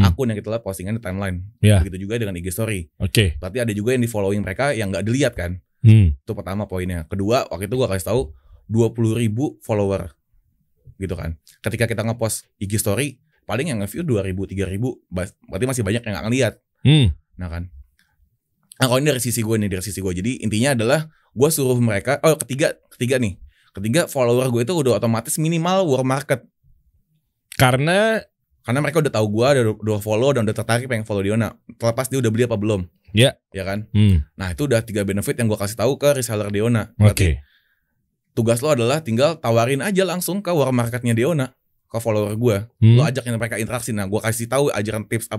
akun yang kita lihat postingan di timeline. Begitu juga dengan IG story. Berarti ada juga yang di following mereka yang enggak dilihat kan? Itu pertama poinnya. Kedua, waktu itu gua kasih tahu 20.000 follower. Gitu kan. Ketika kita ngepost IG story, paling yang nge-view 2.000, 3.000, berarti masih banyak yang enggak ngelihat. Nah kan. Nah, kalau ini dari sisi gue. Jadi intinya adalah gue suruh mereka, ketiga follower gue itu udah otomatis minimal warm market. Karena mereka udah tahu gue, udah follow dan udah tertarik pengen follow Deona. Terlepas dia udah beli apa belum. Ya kan. Nah itu udah 3 benefit yang gue kasih tahu ke reseller Deona. Tugas lo adalah tinggal tawarin aja langsung ke warm marketnya Deona, ke follower gue. Lo ajakin mereka interaksi. Nah gue kasih tahu ajaran tips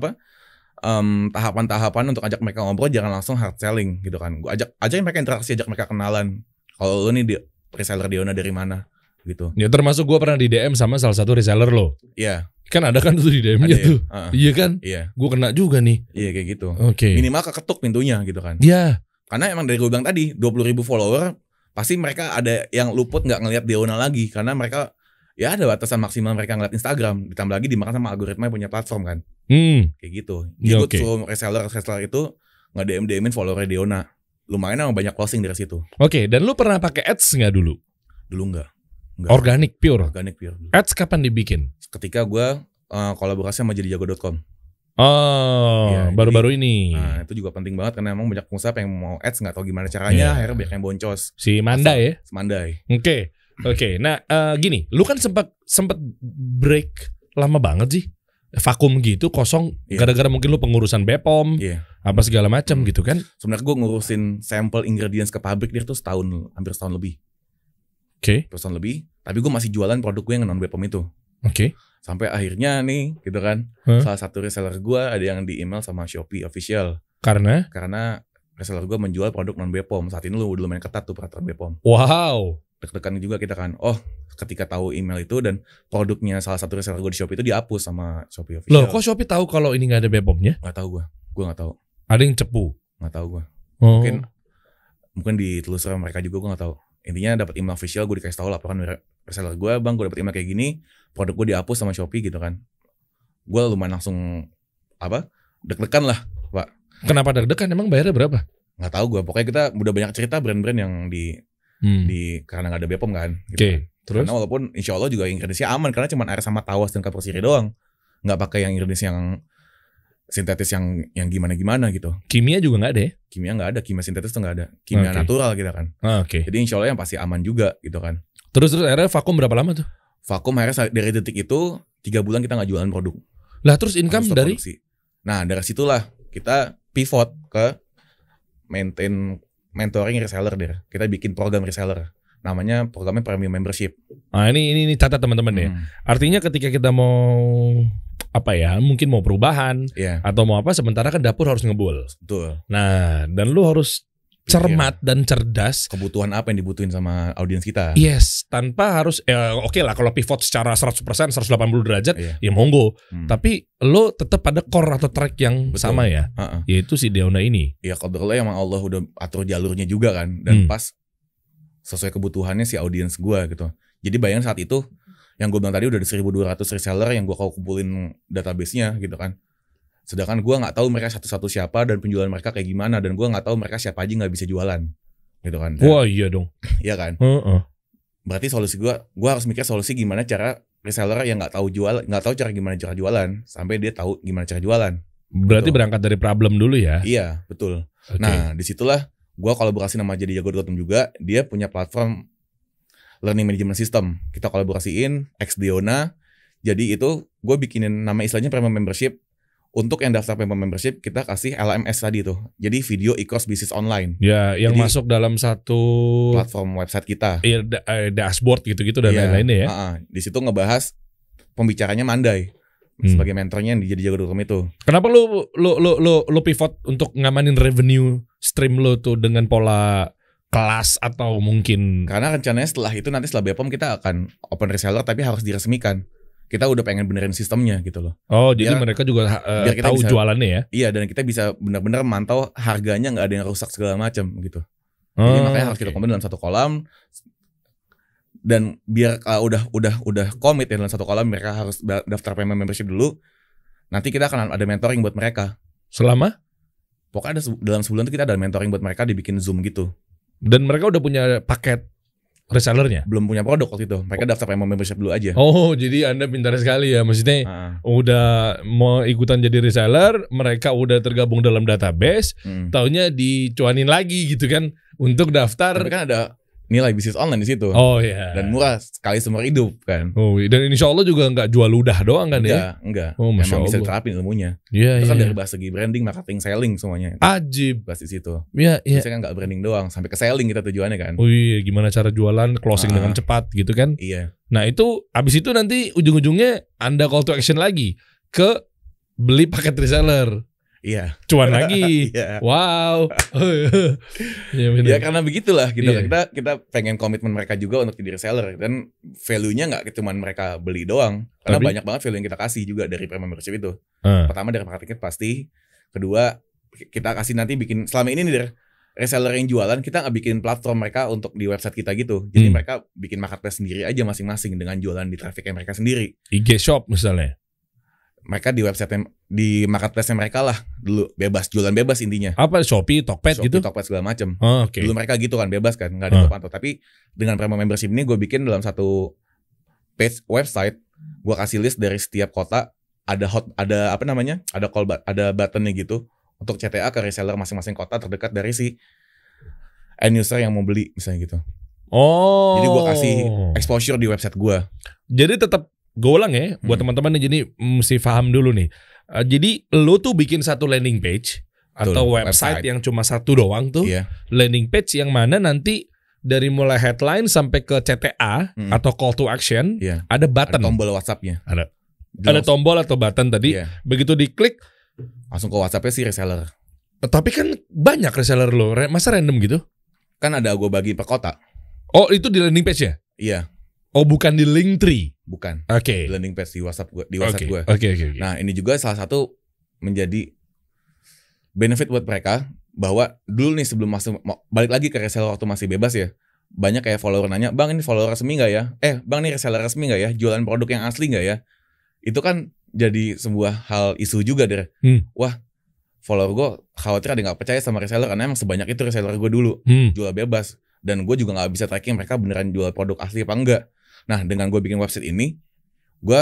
tahapan-tahapan untuk ajak mereka ngobrol, jangan langsung hard selling gitu kan. Gue ajakin mereka interaksi, ajak mereka kenalan. Kalau lo nih reseller Deona dari mana gitu. Ya termasuk gue pernah di DM sama salah satu reseller lo. Iya. Kan ada kan tuh di DM-nya tuh. Iya kan? Iya. Gue kena juga nih. Iya kayak gitu. Minimal keketuk pintunya gitu kan. Iya. Karena emang dari gue bilang tadi 20.000 follower pasti mereka ada yang luput nggak ngelihat Deona lagi karena mereka ya ada batasan maksimal mereka ngeliat Instagram, ditambah lagi dimakan sama algoritma yang punya platform kan. Kayak gitu. Jadi gue suruh reseller itu nge-DM-in follower Deona. Lumayan emang banyak closing dari situ. Dan lu pernah pakai ads nggak dulu? Dulu enggak. Organic pure. Ads kapan dibikin? Ketika gue kolaborasi sama jadijago.com. Baru-baru ini. Nah itu juga penting banget karena emang banyak pengusaha yang mau ads nggak tahu gimana caranya, akhirnya banyak yang boncos. Si Mandai ya? Mandai. Oke. Nah gini, lu kan sempat break lama banget sih, vakum gitu, kosong, gara-gara mungkin lu pengurusan BPOM, apa segala macam gitu kan? Sebenarnya gue ngurusin sampel ingredients ke pabrik dia tuh hampir setahun lebih. Setahun lebih, tapi gue masih jualan produk gue yang non BPOM itu. Sampai akhirnya nih, gitu kan, salah satu reseller gue ada yang di email sama Shopee official. Karena reseller gue menjual produk non BPOM. Saat ini lu udah lumayan ketat tuh peraturan BPOM. Wow. Deg-degan juga kita kan. Ketika tahu email itu dan produknya salah satu reseller gue di Shopee itu dihapus sama Shopee official. Loh, kok Shopee tahu kalau ini nggak ada BPOM-nya? Nggak tahu gue nggak tahu. Ada yang cepu? Nggak tahu gue. Mungkin ditelusuri mereka juga, gue nggak tahu. Intinya dapat email official, gue dikasih tahu laporan reseller gue, bang, gue dapat email kayak gini, produk gue dihapus sama Shopee gitu kan. Gue lumayan langsung deg-degan lah, Pak. Kenapa deg-degan? Emang bayarnya berapa? Nggak tahu gue. Pokoknya kita udah banyak cerita brand-brand yang di karena nggak ada BPOM kan. Gitu. Terus? Karena walaupun insya Allah juga ingredientsnya aman karena cuma air sama tawas dan kapur sirih doang. nggak pakai yang ingredients yang sintetis yang gimana gitu. Kimia juga nggak ada ya? Kimia nggak ada, kimia sintetis tuh nggak ada, kimia natural kita kan. Oke. Jadi insya Allah yang pasti aman juga gitu kan. Terus akhirnya vakum berapa lama tuh? Vakum akhirnya dari detik itu 3 bulan kita nggak jualan produk. Lah terus income dari? Produksi. Nah dari situlah kita pivot ke mentoring reseller deh. Kita bikin program reseller. Namanya programnya Premium Membership. Nah ini catat teman-teman ya. Artinya ketika kita mau mungkin mau perubahan atau mau apa, sementara kan dapur harus ngebul. Betul. Nah, dan lu harus cermat dan cerdas. Kebutuhan apa yang dibutuhin sama audiens kita. Yes, tanpa harus oke lah kalau pivot secara 100% 180 derajat ya monggo. Tapi lu tetap ada core atau track yang sama ya. Yaitu si Deona ini. Ya kebetulan emang Allah udah atur jalurnya juga kan, dan pas sesuai kebutuhannya si audiens gua gitu. Jadi bayangin saat itu yang gue bilang tadi udah ada 1.200 reseller yang gue kumpulin database-nya gitu kan. Sedangkan gue nggak tahu mereka satu-satu siapa dan penjualan mereka kayak gimana, dan gue nggak tahu mereka siapa aja nggak bisa jualan gitu kan. Wah iya dong. Iya kan. Berarti solusi gue harus mikir solusi gimana cara reseller yang nggak tahu cara gimana cara jualan sampai dia tahu gimana cara jualan. Berarti berangkat dari problem dulu ya. Iya betul. Nah disitulah gue kolaborasi sama Jadijago.com juga. Dia punya platform learning management system. Kita kolaborasiin Deona. Jadi itu gue bikinin nama istilahnya Premium Membership. Untuk yang daftar Premium Membership kita kasih LMS tadi tuh. Jadi video e-course bisnis online. Ya, yang jadi, masuk dalam satu platform website kita. Iya, dashboard gitu-gitu dan lain-lainnya ya. Di situ ngebahas pembicaranya Mandai sebagai mentornya yang di Jadijago.com itu. Kenapa lu pivot untuk ngamanin revenue stream lo tuh dengan pola kelas atau mungkin? Karena rencananya setelah BPOM kita akan open reseller tapi harus diresmikan. Kita udah pengen benerin sistemnya gitu loh. Oh jadi mereka juga tahu bisa, jualannya ya? Iya, dan kita bisa benar-benar mantau harganya nggak ada yang rusak segala macam gitu. Jadi makanya harus kita komen dalam satu kolam. Dan biar udah komit ya dalam satu kolam, mereka harus daftar Premium Membership dulu. Nanti kita akan ada mentoring buat mereka. Selama? Pokoknya dalam sebulan itu kita ada mentoring buat mereka, dibikin Zoom gitu. Dan mereka udah punya paket resellernya? Belum punya produk waktu itu. Mereka daftar Premium Membership dulu aja. Oh, jadi Anda pintar sekali ya. Maksudnya udah mau ikutan jadi reseller, mereka udah tergabung dalam database, taunya dicuanin lagi gitu kan untuk daftar. Tapi kan ada nilai bisnis online di situ. Oh iya. Dan murah sekali seumur hidup kan. Oh, dan insya Allah juga nggak jual ludah doang kan ya? Enggak. Oh, emang bisa diterapin ilmunya. Iya. Itu kan dari bahasa segi branding, marketing, selling semuanya. Ajib. Bahas di situ. Iya. Biasanya kan nggak branding doang, sampai ke selling kita tujuannya kan. Oh iya, gimana cara jualan, closing dengan cepat gitu kan? Iya. Nah itu, abis itu nanti ujung-ujungnya Anda call to action lagi ke beli paket reseller. Iya. Cuan lagi. Iya. Wow. Ya karena begitulah gitu. Iya. Kita pengen komitmen mereka juga untuk jadi reseller, dan value-nya nggak cuma mereka beli doang. Karena banyak banget value yang kita kasih juga dari Premium Membership itu. Pertama dari marketing pasti. Kedua kita kasih nanti bikin selama ini nih dari reseller yang jualan, kita nggak bikin platform mereka untuk di website kita gitu. Jadi mereka bikin marketplace sendiri aja masing-masing dengan jualan di traffic mereka sendiri. IG shop misalnya. Mereka di website di marketplace mereka lah dulu, bebas, jualan bebas intinya. Apa Shopee, Tokped gitu? Tokped segala macam. Okay. Dulu mereka gitu kan, bebas kan, nggak ada pantau. Tapi dengan Premium Membership ini gue bikin dalam satu page website, gue kasih list dari setiap kota, ada buttonnya gitu untuk CTA ke reseller masing-masing kota terdekat dari si end user yang mau beli misalnya gitu. Oh. Jadi gue kasih exposure di website gue. Jadi tetap gue ulang ya, buat teman-teman nih, jadi mesti paham dulu nih. Jadi lo tuh bikin satu landing page atau website yang cuma satu doang tuh. Landing page yang mana nanti dari mulai headline sampai ke CTA atau call to action, ada button. Ada tombol WhatsApp-nya. Ada tombol atau button tadi. Begitu diklik langsung ke WhatsApp-nya si reseller. Tapi kan banyak reseller lo, masa random gitu? Kan ada gue bagi per kota. Oh itu di landing page-nya? Iya. Oh bukan di Linktree? Bukan. Oke. Di landing page di WhatsApp gue. Oke. Nah ini juga salah satu menjadi benefit buat mereka, bahwa dulu nih sebelum masuk, balik lagi ke reseller waktu masih bebas ya, banyak kayak follower nanya, bang ini follower resmi nggak ya? Bang ini reseller resmi nggak ya? Jualan produk yang asli nggak ya? Itu kan jadi sebuah hal isu juga deh. Wah, follower gue khawatir ada nggak percaya sama reseller karena emang sebanyak itu reseller gue dulu jual bebas, dan gue juga nggak bisa tracking mereka beneran jual produk asli apa enggak. Nah dengan gue bikin website ini, gue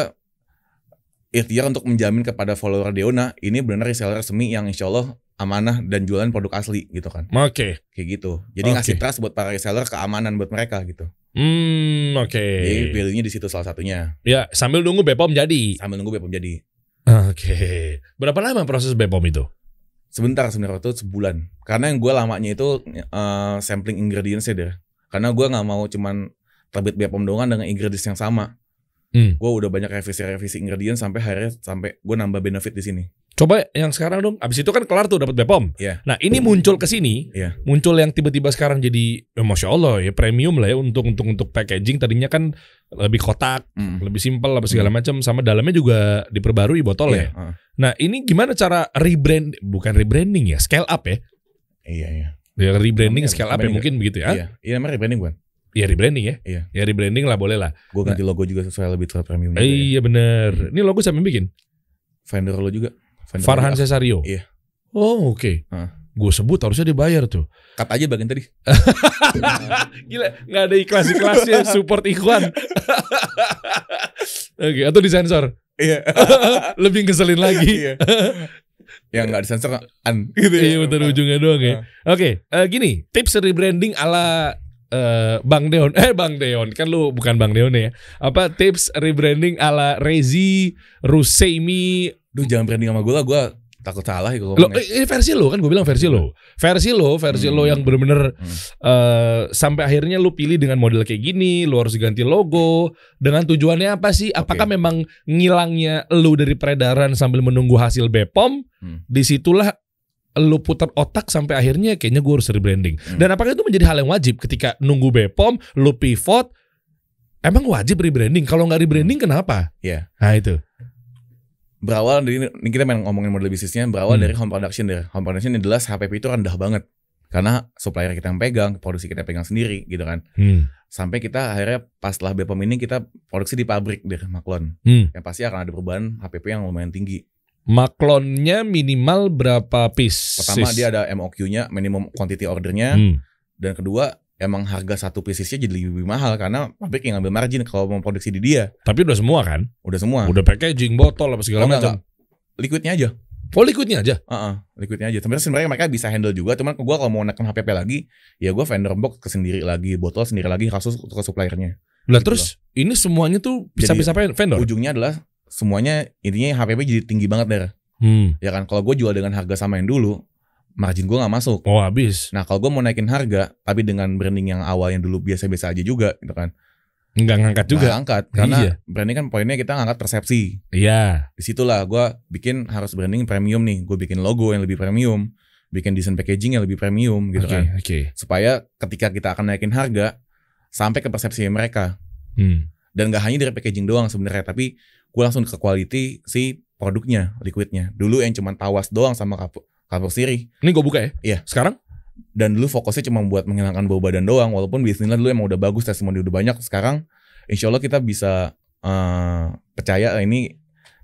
ikhtiar untuk menjamin kepada follower Deona ini benar reseller resmi yang insya Allah amanah dan jualan produk asli gitu kan. Oke. Kayak gitu. Jadi ngasih trust buat para reseller, keamanan buat mereka gitu. Oke. Jadi value-nya di situ salah satunya. Ya, sambil nunggu BPOM jadi. Oke. Berapa lama proses BPOM itu? Sebentar sebenarnya itu sebulan. Karena yang gue lamanya itu sampling ingredients-nya deh. Karena gue nggak mau cuman terbit BPOM doang dengan ingredients yang sama. Gue udah banyak revisi ingredients sampai gue nambah benefit di sini. Coba yang sekarang dong. Abis itu kan kelar tuh dapat BPOM. Yeah. Nah ini muncul ke sini, muncul yang tiba-tiba sekarang jadi, masya Allah ya premium lah ya untuk packaging. Tadinya kan lebih kotak, lebih simpel apa segala macam, sama dalamnya juga diperbarui botol ya. Nah ini gimana cara bukan rebranding ya, scale up ya? Iya. Ya rebranding, scale up ya mungkin begitu ya? Iya namanya rebranding bukan? Iya rebranding ya? Iya. Ya rebranding lah, boleh lah. Gue ganti logo juga sesuai lebih premium. Iya bener. Ini logo siapa yang bikin? Vendor lo juga. Farhan Cesario. Iya. Oh oke. Gue sebut harusnya dibayar tuh. Cut aja bagian tadi. Gila, nggak ada iklan-iklannya support Ikhwan. Oke, atau disensor. Iya. Lebih ngeselin lagi. Iya. Yang nggak disensor gitu. Iya betul, ujungnya doang ya. Oke, gini, tips rebranding ala Bang Deon. Bang Deon kan lu bukan Bang Deon ya. Apa tips rebranding ala Rezi Ruseimi? Duh jangan branding sama gue lah, gue takut salah ya lo, ini versi lo kan gue bilang versi lo yang bener-bener sampai akhirnya lo pilih dengan model kayak gini, lo harus ganti logo dengan tujuannya apa sih? Apakah memang ngilangnya lo dari peredaran sambil menunggu hasil BPOM? Disitulah lo putar otak sampai akhirnya kayaknya gue harus rebranding. Dan apakah itu menjadi hal yang wajib ketika nunggu BPOM lo pivot? Emang wajib rebranding? Kalau nggak rebranding kenapa? Iya. Nah itu. Berawal dari ini kita main ngomongin model bisnisnya, berawal dari home production deh. Home production ini jelas HPP itu rendah banget karena supplier kita yang pegang, produksi kita pegang sendiri gitu kan. Sampai kita akhirnya pas setelah BPOM ini kita produksi di pabrik deh Maklon. Yang pasti akan ada perubahan HPP yang lumayan tinggi. Maklonnya minimal berapa piece? Pertama dia ada MOQ-nya, minimum quantity ordernya. Dan kedua emang harga satu piece-nya jadi lebih mahal karena pabrik yang ngambil margin kalau mau produksi di dia. Tapi udah semua kan? Udah semua. Udah packaging, botol apa segala macam. Liquidnya aja. Oh liquidnya aja? Liquidnya aja. Sebenarnya mereka bisa handle juga. Cuman gue kalau mau neken HPP lagi, ya gue vendor box ke sendiri lagi, botol sendiri lagi, kasus ke suppliernya. Lah gitu terus ini semuanya tuh bisa vendor? Ujungnya adalah semuanya intinya HPP jadi tinggi banget deh. Ya kan kalau gue jual dengan harga sama yang dulu, margin gue gak masuk. Oh habis. Nah kalau gue mau naikin harga tapi dengan branding yang awal yang dulu biasa-biasa aja juga gitu kan, nggak ngangkat juga. Nggak ngangkat karena branding kan poinnya kita ngangkat persepsi. Iya. Disitulah gue bikin harus branding premium nih. Gue bikin logo yang lebih premium, bikin desain packaging yang lebih premium gitu kan. Supaya ketika kita akan naikin harga sampai ke persepsi mereka. Dan gak hanya dari packaging doang sebenarnya, tapi gue langsung ke quality si produknya, liquidnya. Dulu yang cuma tawas doang sama kapur sirih. Ini gue buka ya? Iya. Sekarang? Dan dulu fokusnya cuma buat menghilangkan bau badan doang. Walaupun bisnisnya dulu emang udah bagus, testimoni udah banyak. Sekarang insya Allah kita bisa percaya ini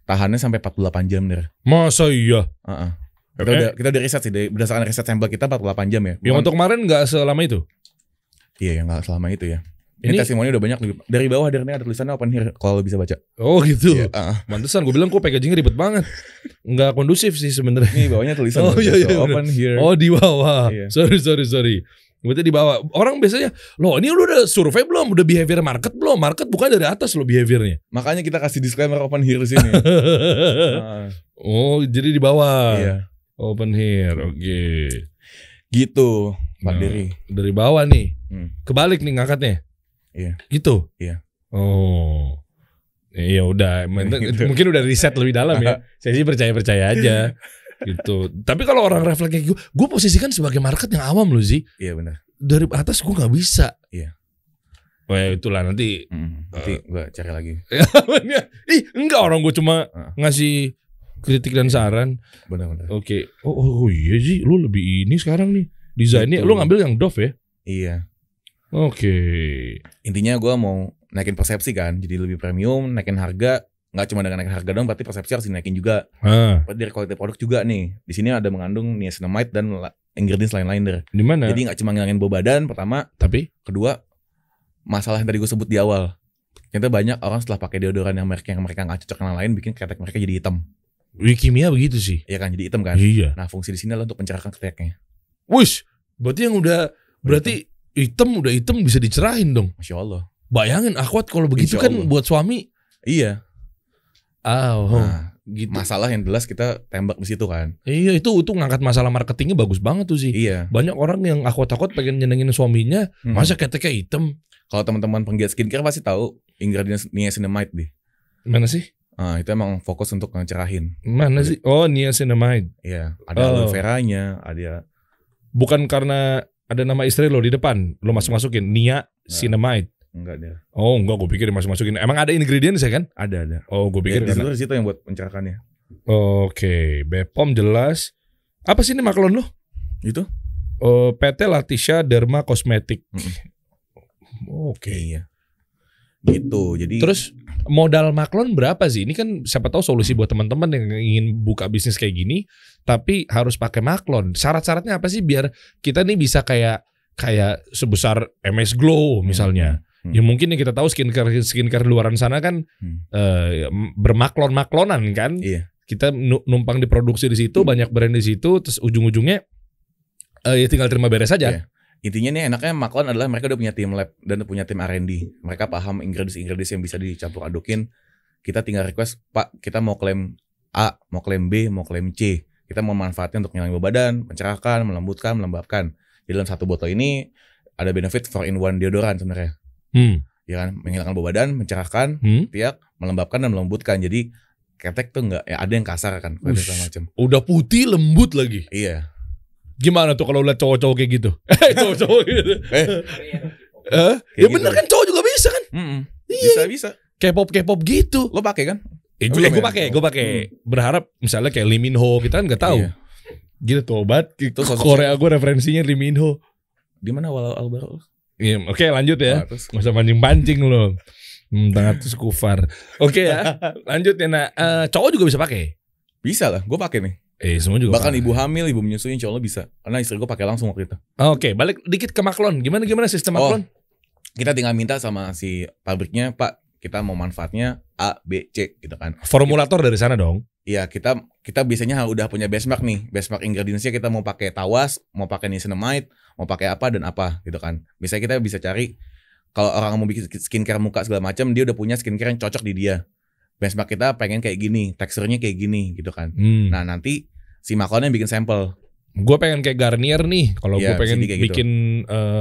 tahannya sampai 48 jam deh. Masa iya? Kita udah riset sih, berdasarkan riset sampel kita 48 jam ya. Yang untuk kemarin gak selama itu? Iya yang gak selama itu ya. Ini testimoni udah banyak. Dari bawah dari ada tulisannya open here kalau lo bisa baca. Oh gitu. Mantesan gue bilang kok packagingnya ribet banget. Nggak kondusif sih sebenarnya. Nih bawahnya tulisan open here. Oh di bawah. Sorry. Berarti di bawah. Orang biasanya, loh ini lu udah survei belum? Udah behavior market belum? Market bukan dari atas lo behaviornya. Makanya kita kasih disclaimer open here di sini. Oh jadi di bawah. Iya. Open here. Oke. Gitu Pak Dery. Dari bawah nih. Kebalik nih ngangkatnya. Iya. Gitu. Iya. Oh. Ya udah, mungkin udah riset lebih dalam ya. Saya sih percaya aja. Gitu. Tapi kalau orang refleks kayak gue posisikan sebagai market yang awam loh sih. Iya benar. Dari atas gue nggak bisa. Iya. Oh ya itulah nanti. Nanti gue cari lagi. Enggak, orang gue cuma ngasih kritik dan saran. Benar. Oke. Oh iya sih, lu lebih ini sekarang nih desainnya. Lu ngambil yang Dove ya? Iya. Oke. Intinya gue mau naikin persepsi kan, jadi lebih premium, naikin harga. Nggak cuma dengan naikin harga dong, berarti persepsi harus dinaikin juga. Dari kualitas produk juga nih. Di sini ada mengandung niacinamide dan ingredients lain-lain deh. Di mana? Jadi nggak cuma ngilangin bau badan pertama, tapi kedua masalah yang tadi gue sebut di awal. Kita banyak orang setelah pakai deodoran yang mereka nggak cocok dengan lain, bikin ketek mereka jadi hitam. Kimia begitu sih. Iya kan, jadi hitam kan. Iya. Nah fungsi di sini adalah untuk mencerahkan keteknya. Wush, berarti hitam bisa dicerahin dong. Masya Allah. Bayangin akhwat kalau begitu kan buat suami. Iya. Nah, gitu. Masalah yang jelas kita tembak di situ kan. Iya, itu ngangkat masalah marketingnya bagus banget tuh sih. Iya. Banyak orang yang akhwat pengen nyenengin suaminya, masa keteknya hitam. Kalau teman-teman penggiat skincare pasti tahu ingredients niacinamide deh. Mana sih? Itu emang fokus untuk ngecerahin. Mana sih? Oh, niacinamide. Iya, ada aloe veranya, ada. Bukan karena ada nama istri lo di depan, lo masukin niacinamide. Enggak deh. Oh, enggak, gue pikir masukin. Emang ada ingredients ya kan? Ada. Oh, gue pikir di situ yang buat pencerahkannya. Oke, Bepom jelas. Apa sih ini maklon lo? Itu? PT Latisha Derma Kosmetik. Oke. Iya. Gitu. Jadi terus modal maklon berapa sih? Ini kan siapa tahu solusi buat teman-teman yang ingin buka bisnis kayak gini, tapi harus pakai maklon. Syarat-syaratnya apa sih biar kita nih bisa kayak sebesar MS Glow misalnya? Ya mungkin yang kita tahu skincare luaran sana kan bermaklon-maklonan kan. Iya. Kita numpang diproduksi di situ, banyak brand di situ, terus ujung-ujungnya ya tinggal terima beres saja. Iya. Intinya nih enaknya maklon adalah mereka udah punya tim lab dan punya tim R&D. Mereka paham ingredients yang bisa dicampur adukin. Kita tinggal request, Pak, kita mau klaim A, mau klaim B, mau klaim C. Kita mau manfaatnya untuk ngilangin bau badan, mencerahkan, melembutkan, melembabkan. Di dalam satu botol ini ada benefit 4-in-1 deodoran sebenarnya. Ya kan, menghilangkan bau badan, mencerahkan, tiak, melembabkan dan melembutkan. Jadi ketek tuh enggak ya ada yang kasar kan, macam. Udah putih lembut lagi. Iya. Gimana tuh kalau lihat cowok-cowok kayak gitu? Cowok-cowok gitu. Ya bener gitu. Kan cowok juga bisa kan? Bisa. K-pop gitu. Lo pakai kan? Gue pakai. Berharap misalnya kayak Lee Min Ho, kita kan nggak tahu. Iya. Gitu tobat. Korea gue referensinya Lee Min Ho. Di mana awal baru? Iya, oke lanjut ya. Nggak usah pancing lo. Tangan tuh kufar. Oke ya, lanjut ya. Nah, cowok juga bisa pakai. Bisa lah, gue pakai nih. Semua juga. Bahkan ibu hamil, ibu menyusui insya Allah bisa. Karena istri gue pakai langsung waktu itu. Oke, balik dikit ke maklon. Gimana sistem maklon? Kita tinggal minta sama si pabriknya, Pak, kita mau manfaatnya A, B, C gitu kan. Formulator dari sana dong. Iya, kita biasanya udah punya benchmark nih. Benchmark ingredientsnya kita mau pakai tawas, mau pakai niacinamide, mau pakai apa dan apa gitu kan. Misalnya kita bisa cari kalau orang mau bikin skincare muka segala macam, dia udah punya skincare yang cocok di dia. Benchmark kita pengen kayak gini, teksturnya kayak gini gitu kan. Nah, nanti si maklonnya bikin sampel. Gue pengen kayak Garnier nih. Kalau gue pengen bikin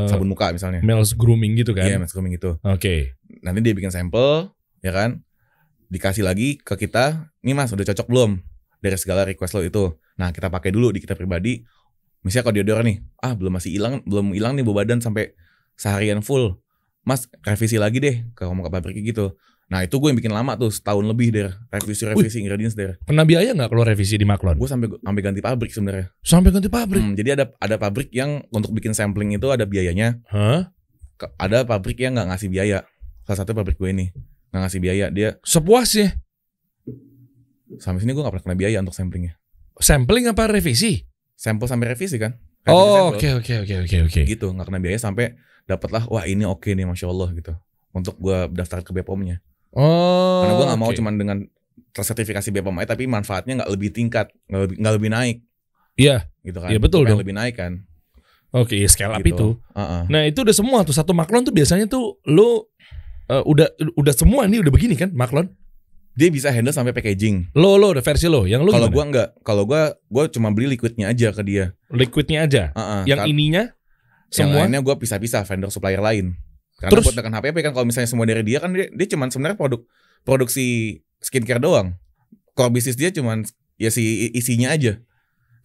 sabun muka misalnya. Men's grooming gitu kan. Iya, men's grooming gitu. Oke. Nanti dia bikin sampel, ya kan. Dikasih lagi ke kita, nih mas udah cocok belum? Dari segala request lo itu. Nah, kita pakai dulu di kita pribadi. Misalnya kalau deodoran nih, belum hilang nih bau badan sampai seharian full. Mas, revisi lagi deh ke pabrik gitu. Nah itu gue yang bikin lama tuh, setahun lebih deh revisi ingredients deh. Kena biaya nggak kalau revisi di maklon? Gue sampai ganti pabrik sebenarnya. Sampai ganti pabrik? Jadi ada pabrik yang untuk bikin sampling itu ada biayanya. Ada pabrik yang nggak ngasih biaya. Salah satu pabrik gue ini nggak ngasih biaya, dia sepuasnya. Sampai sini gue nggak pernah kena biaya untuk samplingnya. Sampling apa revisi? Sampel sampai revisi kan? Oke. Gitu, nggak kena biaya sampai dapatlah, wah ini oke nih, masya Allah gitu. Untuk gue daftar ke Bepom-nya. Karena gue gak mau cuman dengan tersertifikasi Bepom aja, tapi manfaatnya gak lebih tingkat, gak lebih naik. Iya. Gitu kan. Iya betul dong. Lebih naik kan. Oke, scale up gitu. itu. Nah itu udah semua tuh, satu maklon tuh biasanya tuh lo udah semua nih udah begini kan maklon. Dia bisa handle sampai packaging. Lo udah versi lo, yang lo kalau gue enggak. Kalau gue cuma beli liquidnya aja ke dia. Liquidnya aja? Yang ininya? Semua? Yang lainnya gue pisah-pisah vendor supplier lain. Karena buat tekan HPP kan kalau misalnya semua dari dia kan dia cuma sebenarnya produksi skincare doang. Core bisnis dia cuma ya si isinya aja.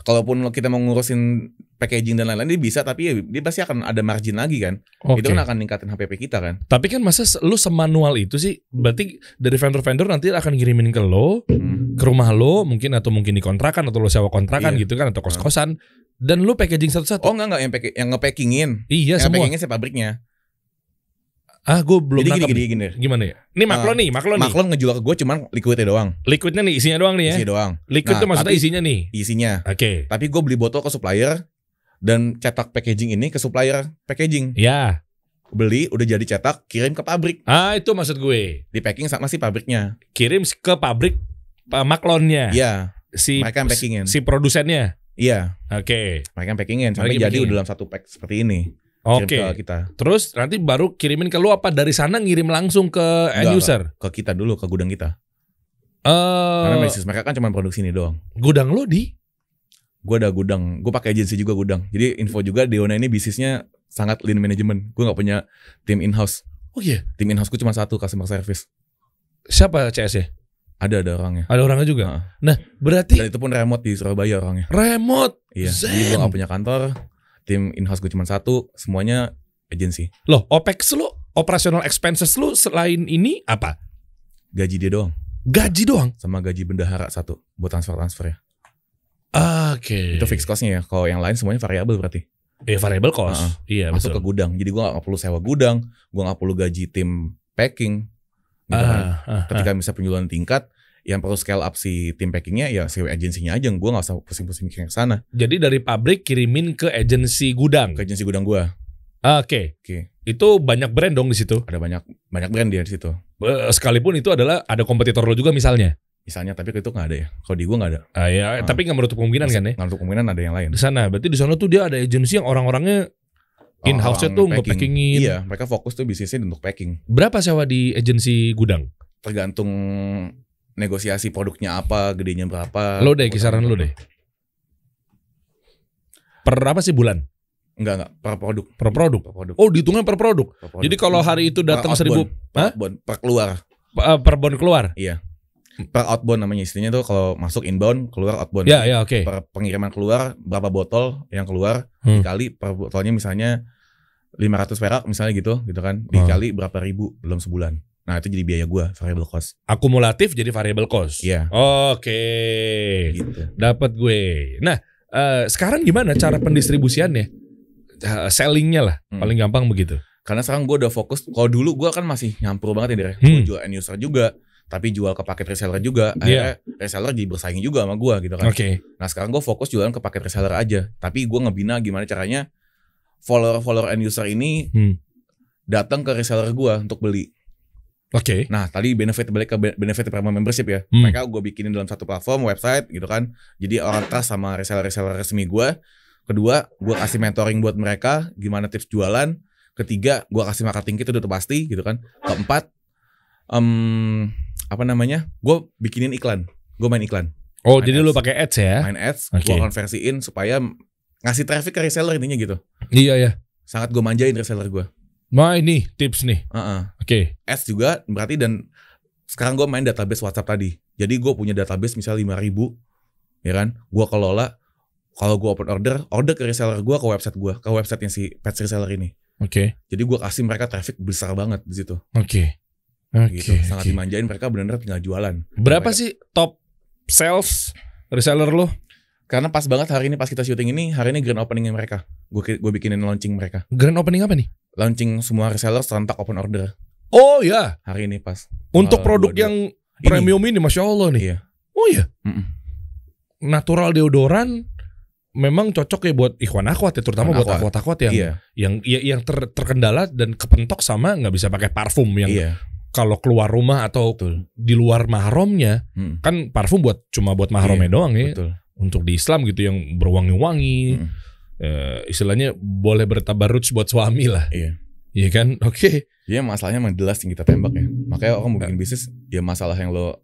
Kalaupun kita mau ngurusin packaging dan lain-lain dia bisa, tapi ya dia pasti akan ada margin lagi kan. Itu kan akan ningkatin HPP kita kan. Tapi kan masa lu semanual itu sih? Berarti dari vendor-vendor nanti akan ngirimin ke lo, ke rumah lo mungkin atau mungkin di kontrakan atau lo sewa kontrakan gitu kan atau kos-kosan. Dan lu packaging satu-satu. Oh enggak yang nge-packingin. Iya, yang semua. Packingin si pabriknya. Gue belum nangkep. Jadi gini. Gimana ya? Ini maklon nih. Maklon ngejual ke gue cuman liquidnya doang. Liquidnya nih, isinya doang nih ya? Isinya doang. Liquid tuh maksudnya isinya nih? Isinya. Oke. Tapi gue beli botol ke supplier dan cetak packaging ini ke supplier packaging. Ya. beli udah jadi cetak, kirim ke pabrik. Itu maksud gue. Di packing sama si pabriknya. Kirim ke pabrik maklonnya. Iya. Mereka Mereka yang packingin. Si produsennya. Iya. Oke. Mereka yang packingin sampai jadi udah dalam satu pack seperti ini. Oke. Kirim ke kita. Terus nanti baru kirimin ke lu apa dari sana ngirim langsung ke end user? Ke kita dulu, ke gudang kita. Karena bisnis mereka kan cuma produksi ini doang. Gudang lu di? Gue ada gudang. Gue pakai agensi juga gudang. Jadi info juga Deona ini bisnisnya sangat lean management. Gue nggak punya tim in-house. Oh iya. Tim in-house gue cuma satu, customer service. Siapa CS-nya? Ada orangnya. Ada orangnya juga. Nah, berarti dan itu pun remote di Surabaya orangnya. Remote. Iya. Jadi gue gak punya kantor. Tim in-house gue cuma satu. Semuanya agensi. Loh, OPEX lu, operational expenses lu selain ini apa? Gaji dia doang. Gaji doang? Sama gaji bendahara satu buat transfer ya. Oke. Itu fixed cost-nya ya. Kalau yang lain semuanya variabel berarti. Variable cost. Iya, masuk betul. ke gudang. Jadi gue gak perlu sewa gudang. Gue gak perlu gaji tim packing. Gitu kan. Ketika misalnya penjualan tingkat, yang perlu scale up si tim packingnya ya sewa agensinya aja. Gue gak usah pusing-pusing mikirin ke sana. Jadi dari pabrik kirimin ke agensi gudang. Ke agensi gudang gue. Oke. Itu banyak brand dong di situ. Ada banyak brand dia di situ. Sekalipun itu adalah ada kompetitor lo juga misalnya. Tapi itu nggak ada ya. Kalau di gue nggak ada. Tapi nggak menutup kemungkinan kan ya? Nggak menutup kemungkinan ada yang lain. Di sana, berarti di sana tuh dia ada agensi yang orang-orangnya in-house-nya tuh nge-packingin. Iya, mereka fokus tuh bisnisnya untuk packing. Berapa sewa di agensi gudang? Tergantung negosiasi produknya apa, gedenya berapa. Lo deh, kisaran lo deh. Per apa sih bulan? Enggak, per produk. Per produk. Oh, dihitungnya per produk. Jadi kalau hari itu datang 1.000, per keluar. Per bon keluar. Iya. Per outbound namanya, istilahnya tuh kalau masuk inbound, keluar outbound. Ya, oke. Per pengiriman keluar berapa botol yang keluar dikali per botolnya misalnya 500 perak misalnya gitu kan. Dikali berapa ribu dalam sebulan. Nah, itu jadi biaya gua, variable cost. Akumulatif jadi variable cost. Iya. Oke. Gitu. Dapat gue. Nah, sekarang gimana cara pendistribusiannya? Sellingnya lah, paling gampang begitu. Karena sekarang gue udah fokus. Kalau dulu gue kan masih nyampur banget ya, Dre. Gue jual end user juga, tapi jual ke paket reseller juga. Akhirnya reseller jadi bersaing juga sama gue gitu kan. Nah sekarang gue fokus jualan ke paket reseller aja. Tapi gue ngebina gimana caranya follower end user ini datang ke reseller gue untuk beli. Nah tadi balik ke benefit premium membership ya. Mereka gue bikinin dalam satu platform website gitu kan. Jadi orang trust sama reseller resmi gue. Kedua, gue kasih mentoring buat mereka gimana tips jualan. Ketiga, gue kasih marketing kit, itu udah pasti gitu kan. Keempat, gue bikinin iklan. Gue main iklan. Oh, jadi lu pakai ads ya? Main ads, gue konversiin supaya ngasih traffic ke reseller intinya gitu. Iya. Sangat gue manjain reseller gue. Nah ini tips nih. Ads juga berarti, dan sekarang gue main database WhatsApp tadi. Jadi gue punya database misalnya 5.000, ya kan? Gue kelola. Kalau gue open order ke reseller gue, ke websitenya si pet reseller ini. Jadi gue kasih mereka traffic besar banget di situ. Gitu. Sangat dimanjain, mereka benar-benar tinggal jualan. Berapa sih top sales reseller lo? Karena pas banget hari ini pas kita syuting ini, hari ini grand openingnya mereka. Gue bikinin launching mereka. Grand opening apa nih? Launching semua reseller serentak open order. Oh ya. Hari ini pas. Untuk produk yang premium ini, Masya Allah nih. Iya. Oh iya. Natural deodoran memang cocok ya buat ikhwan akhwat ya, terutama buat akhwat-akhwat yang terkendala dan kepentok sama nggak bisa pakai parfum yang kalau keluar rumah atau di luar mahramnya kan parfum cuma buat mahramnya doang ya. Untuk di Islam gitu yang berwangi-wangi, istilahnya boleh bertabarruj buat suami lah. Iya kan? Iya, masalahnya emang jelas yang kita tembak ya. Makanya orang mau bikin bisnis, ya masalah yang lo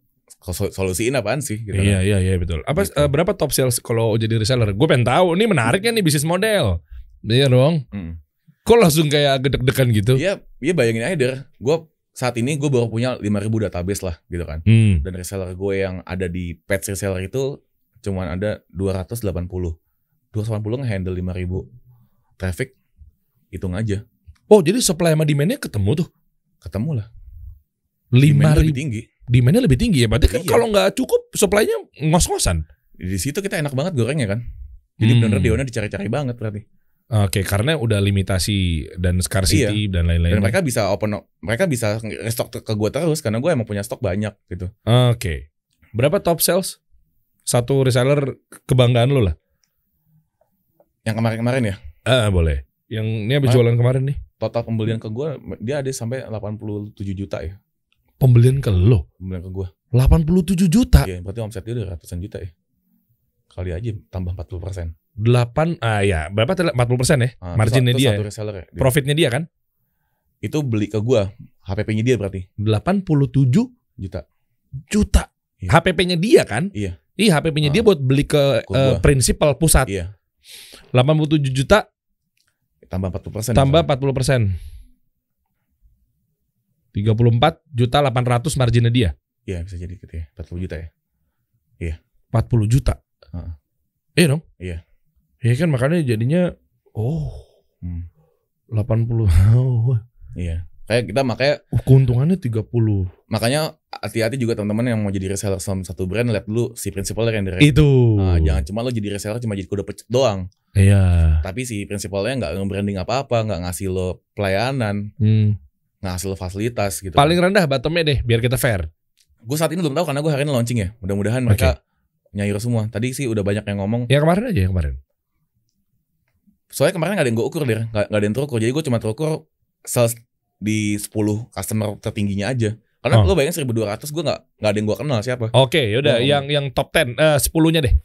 solusiin apaan sih? Gitu iya betul. Apa gitu. Berapa top sales kalau jadi reseller? Gue pengen tahu. Ini menarik kan nih bisnis model. Iya dong. Kok langsung kayak gedek-dekan gitu? Iya bayangin aja gue saat ini gue baru punya 5.000 database lah gitu kan. Dan reseller gue yang ada di pet reseller itu cuman ada 280 nge-handle 5.000 traffic. Hitung aja. Oh jadi supply sama demand-nya ketemu tuh? Ketemu lah. 5.000 lebih tinggi. Demand-nya lebih tinggi ya. Berarti kan kalau nggak cukup supply-nya ngos-ngosan. Di situ kita enak banget gorengnya kan. Jadi benar-benar Deona dicari-cari banget berarti. Karena udah limitasi dan scarcity dan lain-lain. Dan mereka bisa restock ke gue terus karena gue emang punya stok banyak gitu. Berapa top sales? Satu reseller kebanggaan lo lah. Yang kemarin-kemarin ya? Boleh. Yang ini habis jualan kemarin nih. total pembelian ke gue dia ada sampai 87 juta ya. Pembelian ke lo? Pembelian ke gue 87 juta? Iya, berarti omset dia udah ratusan juta ya. Kali aja tambah 40%. Ya, berapa tadi 40% ya? Marginnya dia. Satu reseller ya. Profitnya dia kan? Itu beli ke gue, HPP-nya dia berarti 87 juta. Iya. HPP-nya dia kan? Iya. Iya, HPP-nya dia buat beli ke prinsipal pusat. Iya. 87 juta tambah 40%. Tambah 40%. 34.800.000 marginnya dia. Iya, bisa jadi gitu ya. 40 juta ya. Iya. 40 juta. Iya dong? Iya. Iya kan makanya jadinya 80. Iya. Kayak kita makanya keuntungannya 30. Makanya hati-hati juga teman-teman yang mau jadi reseller sama satu brand, lihat dulu si prinsipalnya yang dari itu. Jangan cuma lo jadi reseller cuma jadi kuda pecet doang. Iya. Tapi si prinsipalnya nggak nge-branding apa-apa, nggak ngasih lo pelayanan, nggak ngasih lo fasilitas gitu. Paling rendah bottomnya deh, biar kita fair. Gue saat ini belum tahu karena gue hari ini launching ya. Mudah-mudahan mereka nyair semua. Tadi sih udah banyak yang ngomong. Ya kemarin aja yang kemarin. Soalnya kemarin nggak ada yang gue ukur deh, nggak ada yang terukur. Jadi gue cuma terukur sales di 10 customer tertingginya aja. Karena lo bayangin 1.200 gue nggak ada yang gue kenal siapa. Oke, yaudah yang top 10 10-nya deh.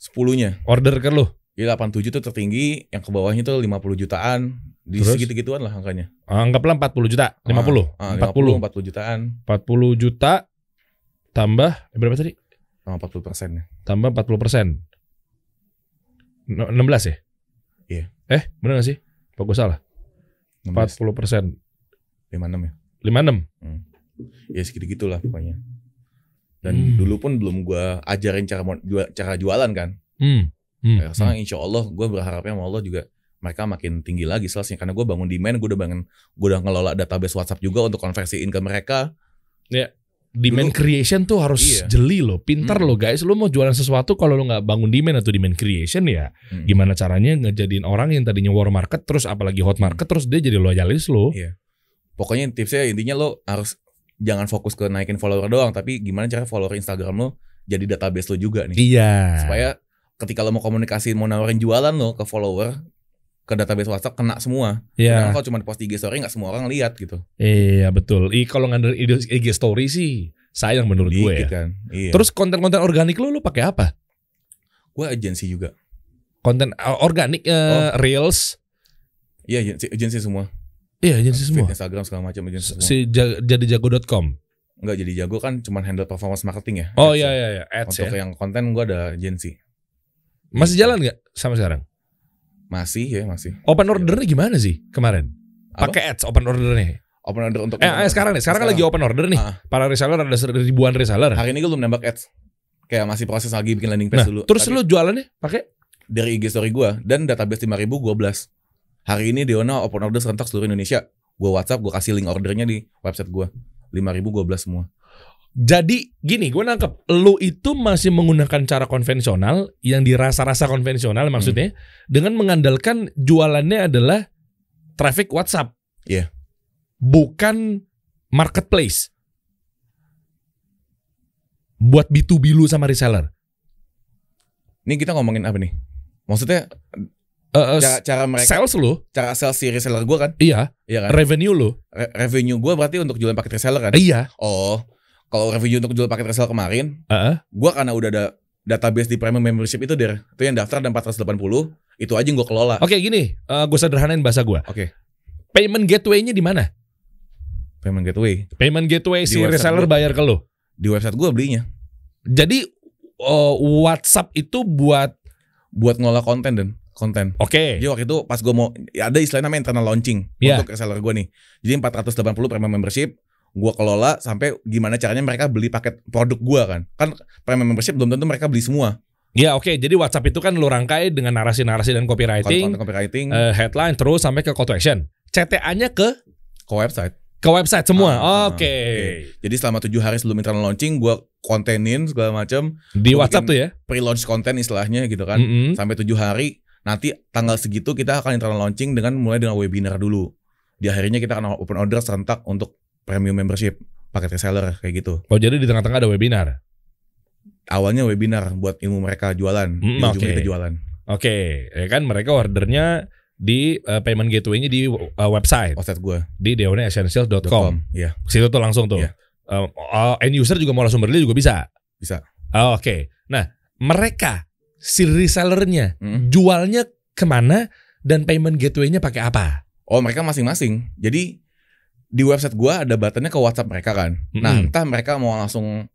10-nya. Order ke lo. Ya 87 tuh tertinggi, yang ke bawahnya tuh 50 jutaan. Di segitu-gituan lah angkanya. Anggaplah 40 juta, 50. 40 jutaan. 40 juta tambah berapa tadi? 40% ya. Tambah 40%. 16 ya? Iya. Bener gak sih? Apa gue salah? 16. 40%. 56 ya? 56? Ya segitu-gitu lah pokoknya. Dan dulu pun belum gue ajarin cara jualan kan. Sekarang insya Allah gue berharapnya sama Allah juga mereka makin tinggi lagi salesnya. Karena gue bangun demand, gue udah ngelola database WhatsApp juga untuk konversiin ke mereka. Ya. Demand creation tuh harus jeli loh, pintar loh guys. Lo mau jualan sesuatu kalau lo nggak bangun demand atau demand creation ya, gimana caranya ngejadiin orang yang tadinya war market terus apalagi hot market terus dia jadi loyalis lo. Iya. Pokoknya tipsnya intinya lo harus jangan fokus ke naikin follower doang, tapi gimana cara follower Instagram lo jadi database lo juga nih. Iya. Supaya ketika lo mau komunikasi, mau nawarin jualan lo ke follower, ke database WhatsApp kena semua. Karena kalau cuma post IG story nggak semua orang lihat gitu. Iya betul. Kalau ngandelin IG story sih sayang menurut gue ya. Kan? Iya. Terus konten-konten organik lo pakai apa? Gue agensi juga. Konten organik reels. Iya agensi semua. Iya agensi semua. Instagram segala macam agensi semua. Si jadijago.com. Enggak, jadi jago kan cuma handle performance marketing ya. Oh iya ads. Untuk yang konten gue ada agensi. Masih jalan nggak sama sekarang? Masih. Open ordernya gimana sih kemarin? Pakai ads open ordernya. Open order untuk sekarang lagi open order nih. Para reseller ada ribuan reseller. Hari ini gue belum nembak ads. Kayak masih proses lagi bikin landing page dulu. Terus lu jualannya pakai dari IG story gue dan database 5.000 gue blast. Hari ini Deona open order serentak seluruh Indonesia. Gue WhatsApp, gue kasih link ordernya di website gue. 5.000 gue blast semua. Jadi gini, gue nangkep lu itu masih menggunakan cara konvensional yang dirasa-rasa konvensional maksudnya dengan mengandalkan jualannya adalah traffic WhatsApp. Iya. Bukan marketplace. Buat B2B lu sama reseller. Ini kita ngomongin apa nih? Maksudnya cara mereka sales lu, cara sales si reseller gue kan? Iya kan? Revenue lu. Revenue gue berarti untuk jualan paket reseller kan? Iya. Oh, kalau revenue untuk jual paket reseller kemarin, gue karena udah ada database di premium membership itu itu yang daftar ada 480, itu aja yang gue kelola. Oke, gini, gue sederhanain bahasa gue. Oke. Payment gateway-nya di mana? Payment gateway si reseller bayar ke lo. Di website gue belinya. Jadi WhatsApp itu buat ngelola konten. Oke. Jadi waktu itu pas gue mau ada istilahnya namanya internal launching untuk reseller gue nih. Jadi 480 premium membership gue kelola sampai gimana caranya mereka beli paket produk gue kan. Kan premium membership belum tentu mereka beli semua. Ya oke. Jadi WhatsApp itu kan lu rangkai dengan narasi-narasi dan copywriting, headline terus sampai ke call to action. CTA-nya ke website. Ke website semua. Oke. Jadi selama 7 hari sebelum internal launching gue kontenin segala macam di WhatsApp tuh ya. Pre-launch konten istilahnya gitu kan. Sampai 7 hari. Nanti tanggal segitu kita akan internal launching mulai dengan webinar dulu. Di akhirnya kita akan open order serentak untuk premium membership paket reseller kayak gitu. Oh jadi di tengah-tengah ada webinar. Awalnya webinar buat ilmu mereka jualan, kita jualan. Oke, ya kan mereka ordernya di payment gateway-nya di website gue di deoneessentials.com. Iya. Situ tuh langsung tuh. Iya. End user juga mau langsung beli juga bisa. Bisa. Oke. Nah, mereka si resellernya jualnya kemana dan payment gateway-nya pakai apa? Oh, mereka masing-masing. Jadi di website gue ada buttonnya ke WhatsApp mereka kan. Nah, entah mereka mau langsung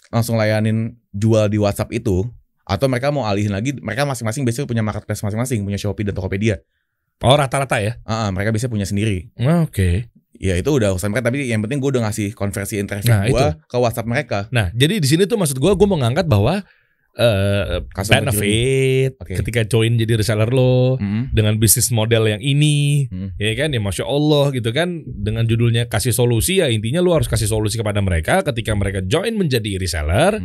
langsung layanin jual di WhatsApp itu, atau mereka mau alihin lagi. Mereka masing-masing biasanya punya marketplace masing-masing, punya Shopee dan Tokopedia. Oh, rata-rata ya? Mereka biasanya punya sendiri. Oke. Ya itu udah urusan mereka, tapi yang penting gue udah ngasih konversi traffic gue ke WhatsApp mereka. Nah, jadi di sini tuh maksud gue mau ngangkat bahwa benefit ketika join jadi reseller lo dengan bisnis model yang ini, ya kan, ya Masya Allah gitu kan, dengan judulnya kasih solusi, ya intinya lo harus kasih solusi kepada mereka ketika mereka join menjadi reseller,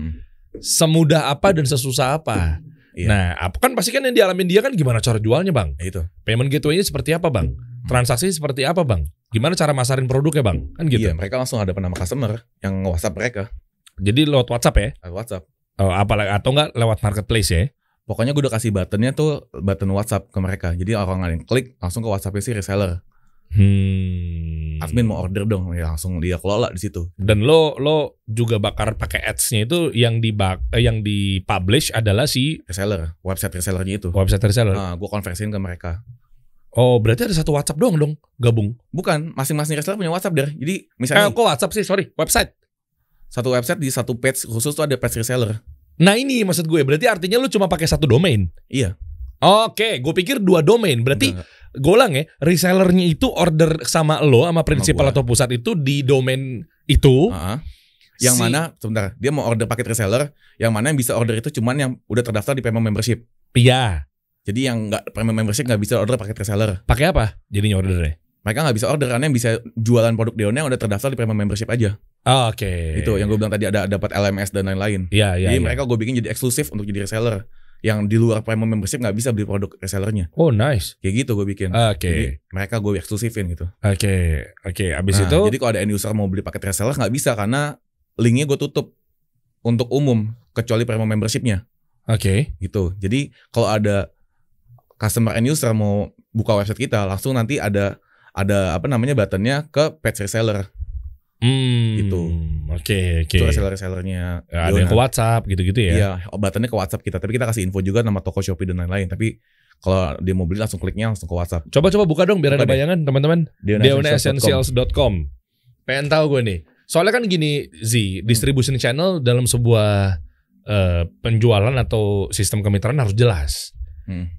semudah apa dan sesusah apa. Iya. Nah, kan pasti kan yang dialamin dia kan gimana cara jualnya bang? Itu. Payment gateway-nya seperti apa bang? Transaksi seperti apa bang? Gimana cara masarin produknya bang? Kan gitu. Iya, mereka langsung ada nama customer yang nge-WhatsApp mereka. Jadi lewat WhatsApp ya? Lewat WhatsApp. Atau enggak lewat marketplace ya? Pokoknya gue udah kasih buttonnya tuh, button WhatsApp ke mereka. Jadi orang yang klik langsung ke WhatsApp-nya si reseller. Admin mau order dong, ya langsung dia kelola di situ. Dan lo juga bakar pakai ads-nya itu yang di-publish adalah si reseller, website resellernya itu. Website reseller. Nah, gue konversiin ke mereka. Oh, berarti ada satu WhatsApp doang dong, gabung? Bukan, masing-masing reseller punya WhatsApp deh. Jadi misalnya kok WhatsApp sih, sorry, website. Satu website di satu page khusus tuh ada page reseller. Nah ini maksud gue, berarti artinya lu cuma pakai satu domain? Iya. Oke, gue pikir 2 domain. Berarti gue ulang ya, resellernya itu order sama lo, sama prinsipal atau pusat itu di domain itu. Yang mana, sebentar, dia mau order paket reseller, yang mana yang bisa order itu cuman yang udah terdaftar di Premium Membership. Iya. Jadi yang nggak Premium Membership nggak bisa order paket reseller. Pakai apa jadinya ordernya? Mereka nggak bisa order karena yang bisa jualan produk Deone yang udah terdaftar di Premium Membership aja. Oke. Itu yang gue bilang tadi, ada dapat LMS dan lain-lain. Iya. Jadi mereka gue bikin jadi eksklusif untuk jadi reseller. Yang di luar Premium Membership nggak bisa beli produk resellernya. Oh nice. Kayak gitu gue bikin. Jadi mereka gue eksklusifin gitu. Oke. Abis itu. Jadi kalau ada end user mau beli paket reseller nggak bisa karena linknya gue tutup untuk umum kecuali Premium Membershipnya. Oke. Gitu. Jadi kalau ada customer end user mau buka website kita, langsung nanti ada buttonnya ke page reseller. Gitu. Oke. Itu resellernya. Ada yang ke WhatsApp gitu-gitu ya. Iya, buttonnya ke WhatsApp kita. Tapi kita kasih info juga nama toko Shopee dan lain-lain. Tapi kalau dia mau beli langsung kliknya langsung ke WhatsApp. Coba buka dong biar ada bayangan teman-teman. deoneessentials.com. Pengen tahu gue nih. Soalnya kan gini distribution channel dalam sebuah penjualan atau sistem kemitraan harus jelas.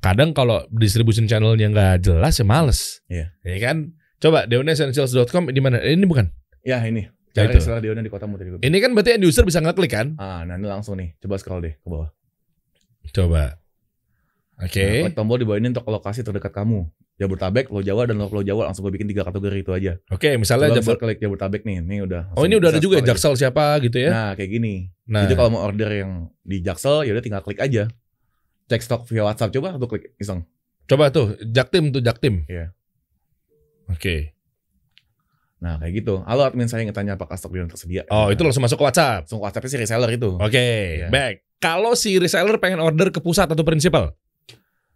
Kadang kalau distribution channelnya nggak jelas ya males. Iya. Ya kan? Coba deoneessentials.com di mana? Ini bukan? Ya ini. Cari reseller Deone di kotamu tadi. Ini kan berarti end user bisa ngeklik kan? Nah ini langsung nih. Coba scroll deh ke bawah. Coba. Oke. Nah, tombol di bawah ini untuk lokasi terdekat kamu. Jabodetabek, Pulau Jawa dan Pulau Jawa, langsung gue bikin 3 kategori itu aja. Oke, misalnya klik Jabodetabek nih. Ini udah. Oh, ini udah ada juga Jaksel siapa gitu ya? Nah, kayak gini. Jadi kalau mau order yang di Jaksel ya udah tinggal klik aja. Cek stok via WhatsApp, coba tuh klik iseng. Coba tuh, Jaktim. Iya. Oke. Nah kayak gitu. Halo admin, saya ingin tanya apakah stok Deone tersedia. Oh itu langsung masuk ke WhatsApp. Langsung ke WhatsApp si reseller itu. Oke. Baik. Kalau si reseller pengen order ke pusat atau prinsipal,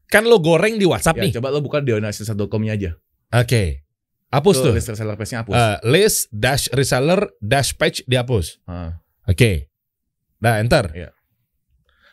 kan lo goreng di WhatsApp nih. Coba lo buka deoneessentials.com-nya aja. Oke. Hapus tuh. List reseller page-nya hapus. List-reseller-page dihapus. Oke. Nah enter. Iya.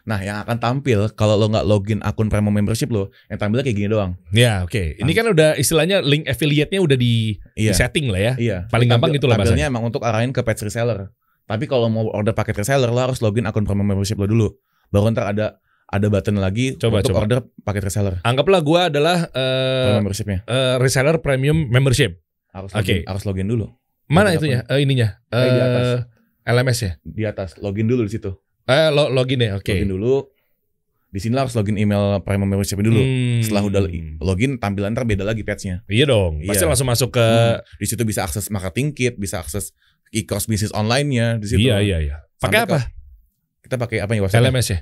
Nah yang akan tampil kalau lo nggak login akun Premium Membership lo, yang tampilnya kayak gini doang. Ya oke. Ini kan udah istilahnya link affiliate-nya udah di setting lah ya. Iya. Paling gampang itu lah bahasanya. Tampilnya emang untuk arahin ke page reseller. Tapi kalau mau order paket reseller lo harus login akun Premium Membership lo dulu. Baru ntar ada button lagi untuk order paket reseller. Anggaplah gue adalah Premium Membership-nya. Reseller Premium Membership. Harus login dulu. Mana itunya? Ininya. Di atas. LMS ya? Di atas. Login dulu di situ. Login ya, oke. Login dulu. Di sini harus login email Premium Membership dulu. Setelah udah login, tampilan ntar beda lagi page-nya. Iya dong. Pasti langsung masuk ke. Di situ bisa akses marketing kit, bisa akses e-commerce bisnis online-nya di situ. Iya. Pakai apa? Kita pakai apa ya? LMS ya.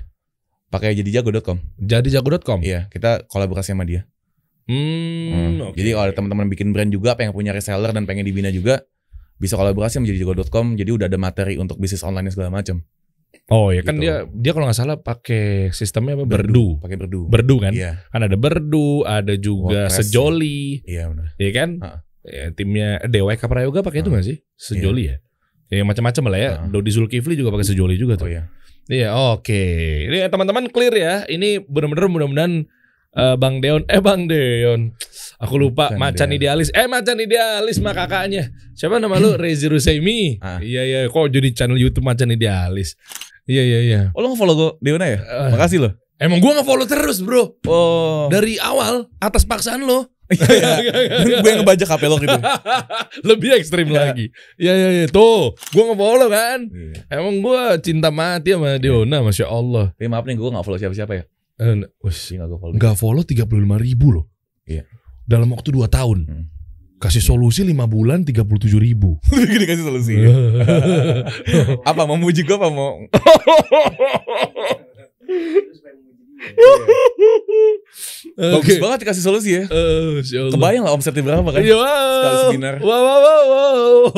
Pakai jadijago.com. Jadijago.com. Iya, kita kolaborasi sama dia. Okay. Jadi kalau ada teman-teman bikin brand juga, pengen punya reseller dan pengen dibina juga, bisa kolaborasi sama jadijago.com. Jadi udah ada materi untuk bisnis online segala macam. Oh ya kan Gitu. dia kalau nggak salah pakai sistemnya apa? Berdu. Pakai berdu. Berdu kan? Iya. Kan ada Berdu, ada juga WordPress, Sejoli. Iya benar. Iya kan? Ya, timnya DWK Prayoga pakai itu nggak sih? Sejoli ya. Ya macam-macam lah ya. Dodi Zulkifli juga pakai Sejoli juga tuh. Oh iya. Iya, oke. Ini teman-teman clear ya. Ini benar-benar mudah-mudahan Bang Deon. Aku lupa. Bukan Macan Idealis. Idealis. Macan Idealis mah kakaknya. Siapa nama lu? Rezi Rusaimi. Iya. Kok jadi channel YouTube Macan Idealis? Iya. Oh, lo nge-follow gue Deona ya? Makasih lo. Emang gua nge-follow terus, bro. Oh. Dari awal atas paksaan lo. Gue yang ngebajak HP lo gitu. Lebih ekstrim lagi. Iya. Tuh, gua nge-follow kan. Emang gua cinta mati sama Deona, Masya Allah. Tapi maaf nih, gue gak follow siapa-siapa ya. Gak follow 35.000 loh. Iya. Dalam waktu 2 tahun. Kasih solusi 5 bulan 37.000. Gini kasih solusi. Apa mau muji gue apa mau? Bagus banget dikasih solusi ya. Kebayang lah omsetnya berapa kan? Sekali seminar. Wow.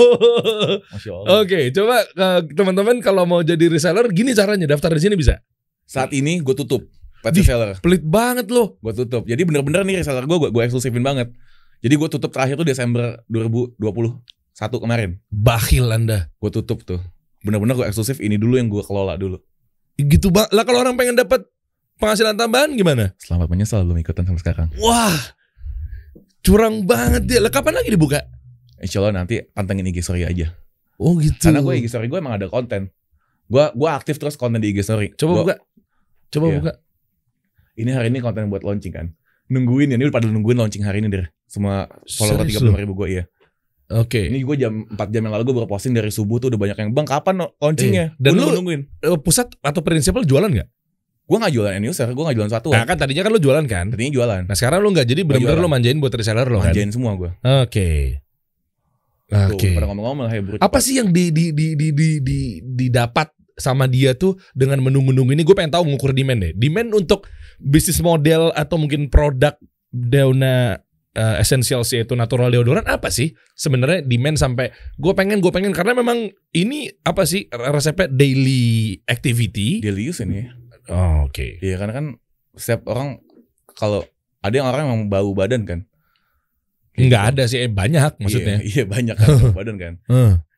Masya Allah. Oke, coba teman-teman kalau mau jadi reseller gini caranya, daftar di sini bisa. Saat ini gue tutup pet reseller. Pelit banget loh. Gue tutup. Jadi bener-bener nih reseller gue eksklusifin banget. Jadi gue tutup terakhir tuh Desember 2021 kemarin. Bakhil Anda. Gue tutup tuh. Bener-bener gue eksklusif, ini dulu yang gue kelola dulu. Gitu lah kalau orang pengen dapat penghasilan tambahan gimana? Selamat menyesal belum ikutan sampai sekarang. Wah, curang banget dia. Lah kapan lagi dibuka? Insya Allah nanti pantengin IG story aja. Oh gitu. Karena gue IG story gue emang ada konten. Gue aktif terus konten di IG story. Coba buka. Buka. Ini hari ini konten buat launching kan. Nungguin ya, ini udah pada nungguin launching hari ini deh. Semua follower 30.000 gue ya. Oke. Ini gue 4 jam yang lalu gue baru posting dari subuh tuh udah banyak yang bang kapan launchingnya. Dan lu nungguin. Pusat atau prinsipal jualan nggak? Gue gak jualan end user, gue gak jualan satu. Nah kan tadinya kan lu jualan kan? Tadinya jualan. Nah sekarang lu gak, jadi bener-bener lu manjain buat reseller lo kan? Manjain semua gue. Oke. Pada ngomong-ngomong lah ya bro. Apa sih yang didapat sama dia tuh dengan menunggu-nunggu ini? Gue pengen tahu ngukur demand deh. Demand untuk bisnis model atau mungkin produk Deona Essentials yaitu natural deodoran apa sih sebenarnya demand sampai gue pengen karena memang ini apa sih resepnya daily activity, daily use ini. Oke. Iya karena kan setiap orang kalau ada yang orang yang bau badan kan. Nggak ada sih banyak maksudnya. Iya banyak kan bau badan kan.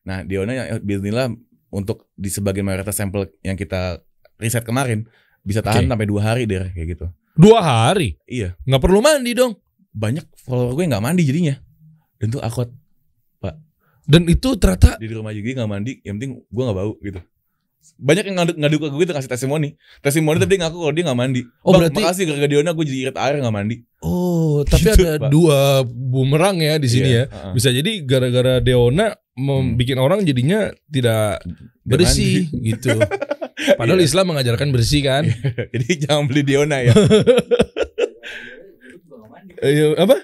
Nah Deona yang bismillah untuk di sebagian mayoritas sampel yang kita riset kemarin bisa tahan sampai 2 hari deh kayak gitu. 2 hari? Iya. Nggak perlu mandi dong. Banyak follower gue nggak mandi jadinya. Dan tuh akut Pak. Dan itu ternyata di rumah juga nggak mandi. Yang penting gue nggak bau gitu. Banyak yang ngadu ke gue tuh kasih testimoni tapi dia ngaku kalau dia nggak mandi. Oh Bang, berarti makasih gara-gara Deona gue jadi irit air nggak mandi. Oh tapi gitu, ada Pak. 2 bumerang ya di sini ya. Bisa jadi gara-gara Deona bikin orang jadinya tidak bersih gitu. Padahal Islam mengajarkan bersih kan. Jadi jangan beli Deona ya. Apa?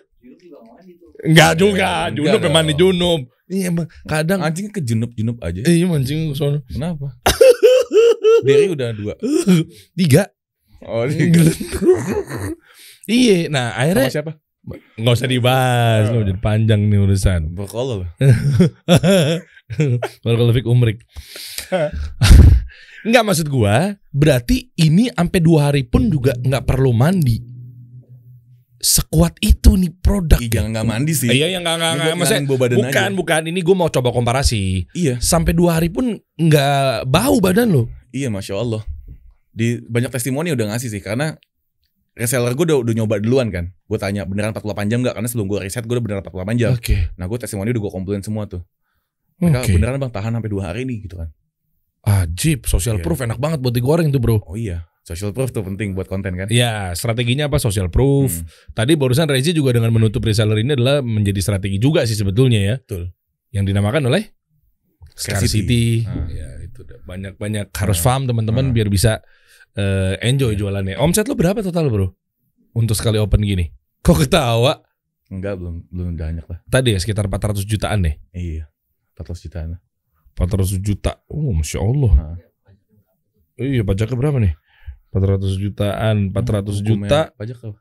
Enggak juga, junub mandi junub. Iya, kadang anjing ke junub aja. Iya, mancing ke sono. Kenapa? Dari udah 2. 3. Oh, 3. Iya, nah akhirnya sama siapa? Enggak usah dibahas, lo jadi panjang nih urusan. Berkolol. Kalau Fik Umrik. Enggak, maksud gua, berarti ini sampai 2 hari pun juga enggak perlu mandi. Sekuat itu nih produk. Jangan nggak mandi sih. Iya yang nggak maksudnya bukan ini gue mau coba komparasi. Iya. Sampai 2 hari pun nggak bau badan lo. Iya masya Allah. Di banyak testimoni udah ngasih sih karena reseller gue udah nyoba duluan kan. Gue tanya beneran 48 jam nggak? Karena sebelum gue riset gue udah beneran 48 jam. Oke. Nah gue testimoni udah gue komplain semua tuh. Mereka beneran bang tahan sampai 2 hari nih gitu kan. Ajib, social proof enak banget buat digoreng tuh bro. Oh iya. Social proof tuh penting buat konten kan. Ya strateginya apa social proof. Tadi barusan Rezi juga dengan menutup reseller ini adalah menjadi strategi juga sih sebetulnya ya. Betul. Yang dinamakan oleh scarcity. Ya itu banyak harus paham teman-teman biar bisa enjoy jualannya. Omset lo berapa total bro? Untuk sekali open gini. Kok ketawa? Enggak belum banyak lah. Tadi ya sekitar 400 jutaan deh. Iya 400 jutaan. 400 juta. Oh masya Allah. Iya pajaknya berapa nih? 400 jutaan, 400 juta. Pajak apa?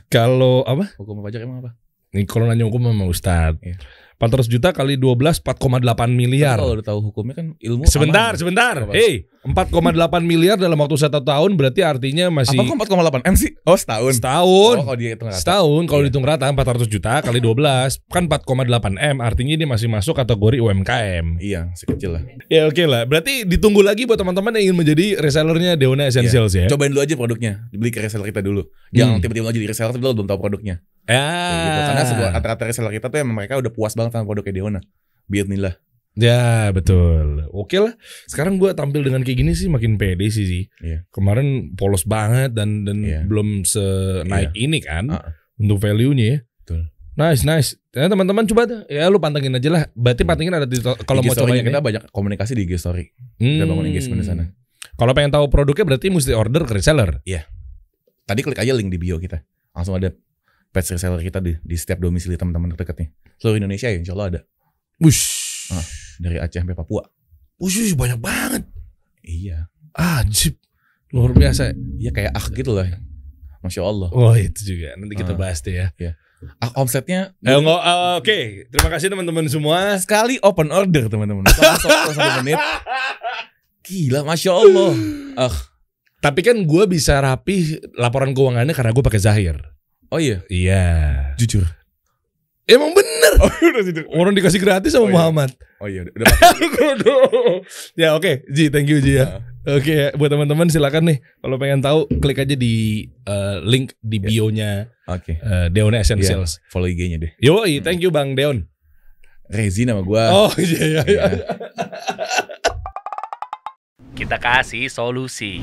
Kalau apa? Hukum pajak emang apa? Ini kalau nanya hukum sama Ustadz. Iya. 400 juta kali 12 4,8 miliar. Kalau udah tahu hukumnya kan ilmu. Sebentar. Apa? Hey, 4,8 miliar dalam waktu 1 tahun berarti artinya masih. Apa kok 4,8 M sih? Oh, setahun. Setahun. Oh, kalau dia hitung rata. Setahun kalau dihitung rata 400 juta kali 12 kan 4,8 M, artinya dia masih masuk kategori UMKM. Iya, sekecil lah. Ya oke lah. Berarti ditunggu lagi buat teman-teman yang ingin menjadi resellernya Deona Essentials ya. Cobain dulu aja produknya, dibeli ke reseller kita dulu. Jangan tiba-tiba aja di reseller tapi lo belum tahu produknya. Ya. Gitu. Karena sebuah rata-rata reseller kita tuh emang mereka udah puas banget sama produknya Deona. Bismillah. Ya betul. Oke lah. Sekarang gue tampil dengan kayak gini sih makin pede sih. Iya. Kemarin polos banget dan belum senaik ini kan untuk value-nya ya. Betul. Nice. Ya, teman-teman coba tuh. Ya lu pantengin aja lah. Berarti pantengin ada di kalau mau cobain kita banyak komunikasi di IG story. Kita bangun engagement di sana. Kalau pengen tahu produknya berarti mesti order ke reseller. Iya. Tadi klik aja link di bio kita. Langsung ada page reseller kita di setiap domisili teman-teman terdekatnya. Seluruh Indonesia ya, insya Allah ada. Wush. Dari Aceh sampai Papua. Wush, banyak banget. Iya. Anjir. Luar biasa. Iya kayak gitu lah. Masya Allah. Oh itu juga. Nanti kita bahas deh ya. Iya. Omsetnya. Oke. Terima kasih teman-teman semua. Sekali open order teman-teman. 1 menit. Gila, Masya Allah. Tapi kan gue bisa rapi laporan keuangannya karena gue pakai Zahir. Oh iya? Iya. Jujur. Emang bener. Orang dikasih gratis sama Muhammad. Oh iya. Udah Ya oke. Ji, thank you Ji ya. Oke, buat teman-teman silakan nih. Kalau pengen tahu klik aja di link di bio-nya Deona Essentials. Follow IG-nya deh. Yoi, thank you Bang Deon. Rezi nama gue. Oh iya. Kita kasih solusi.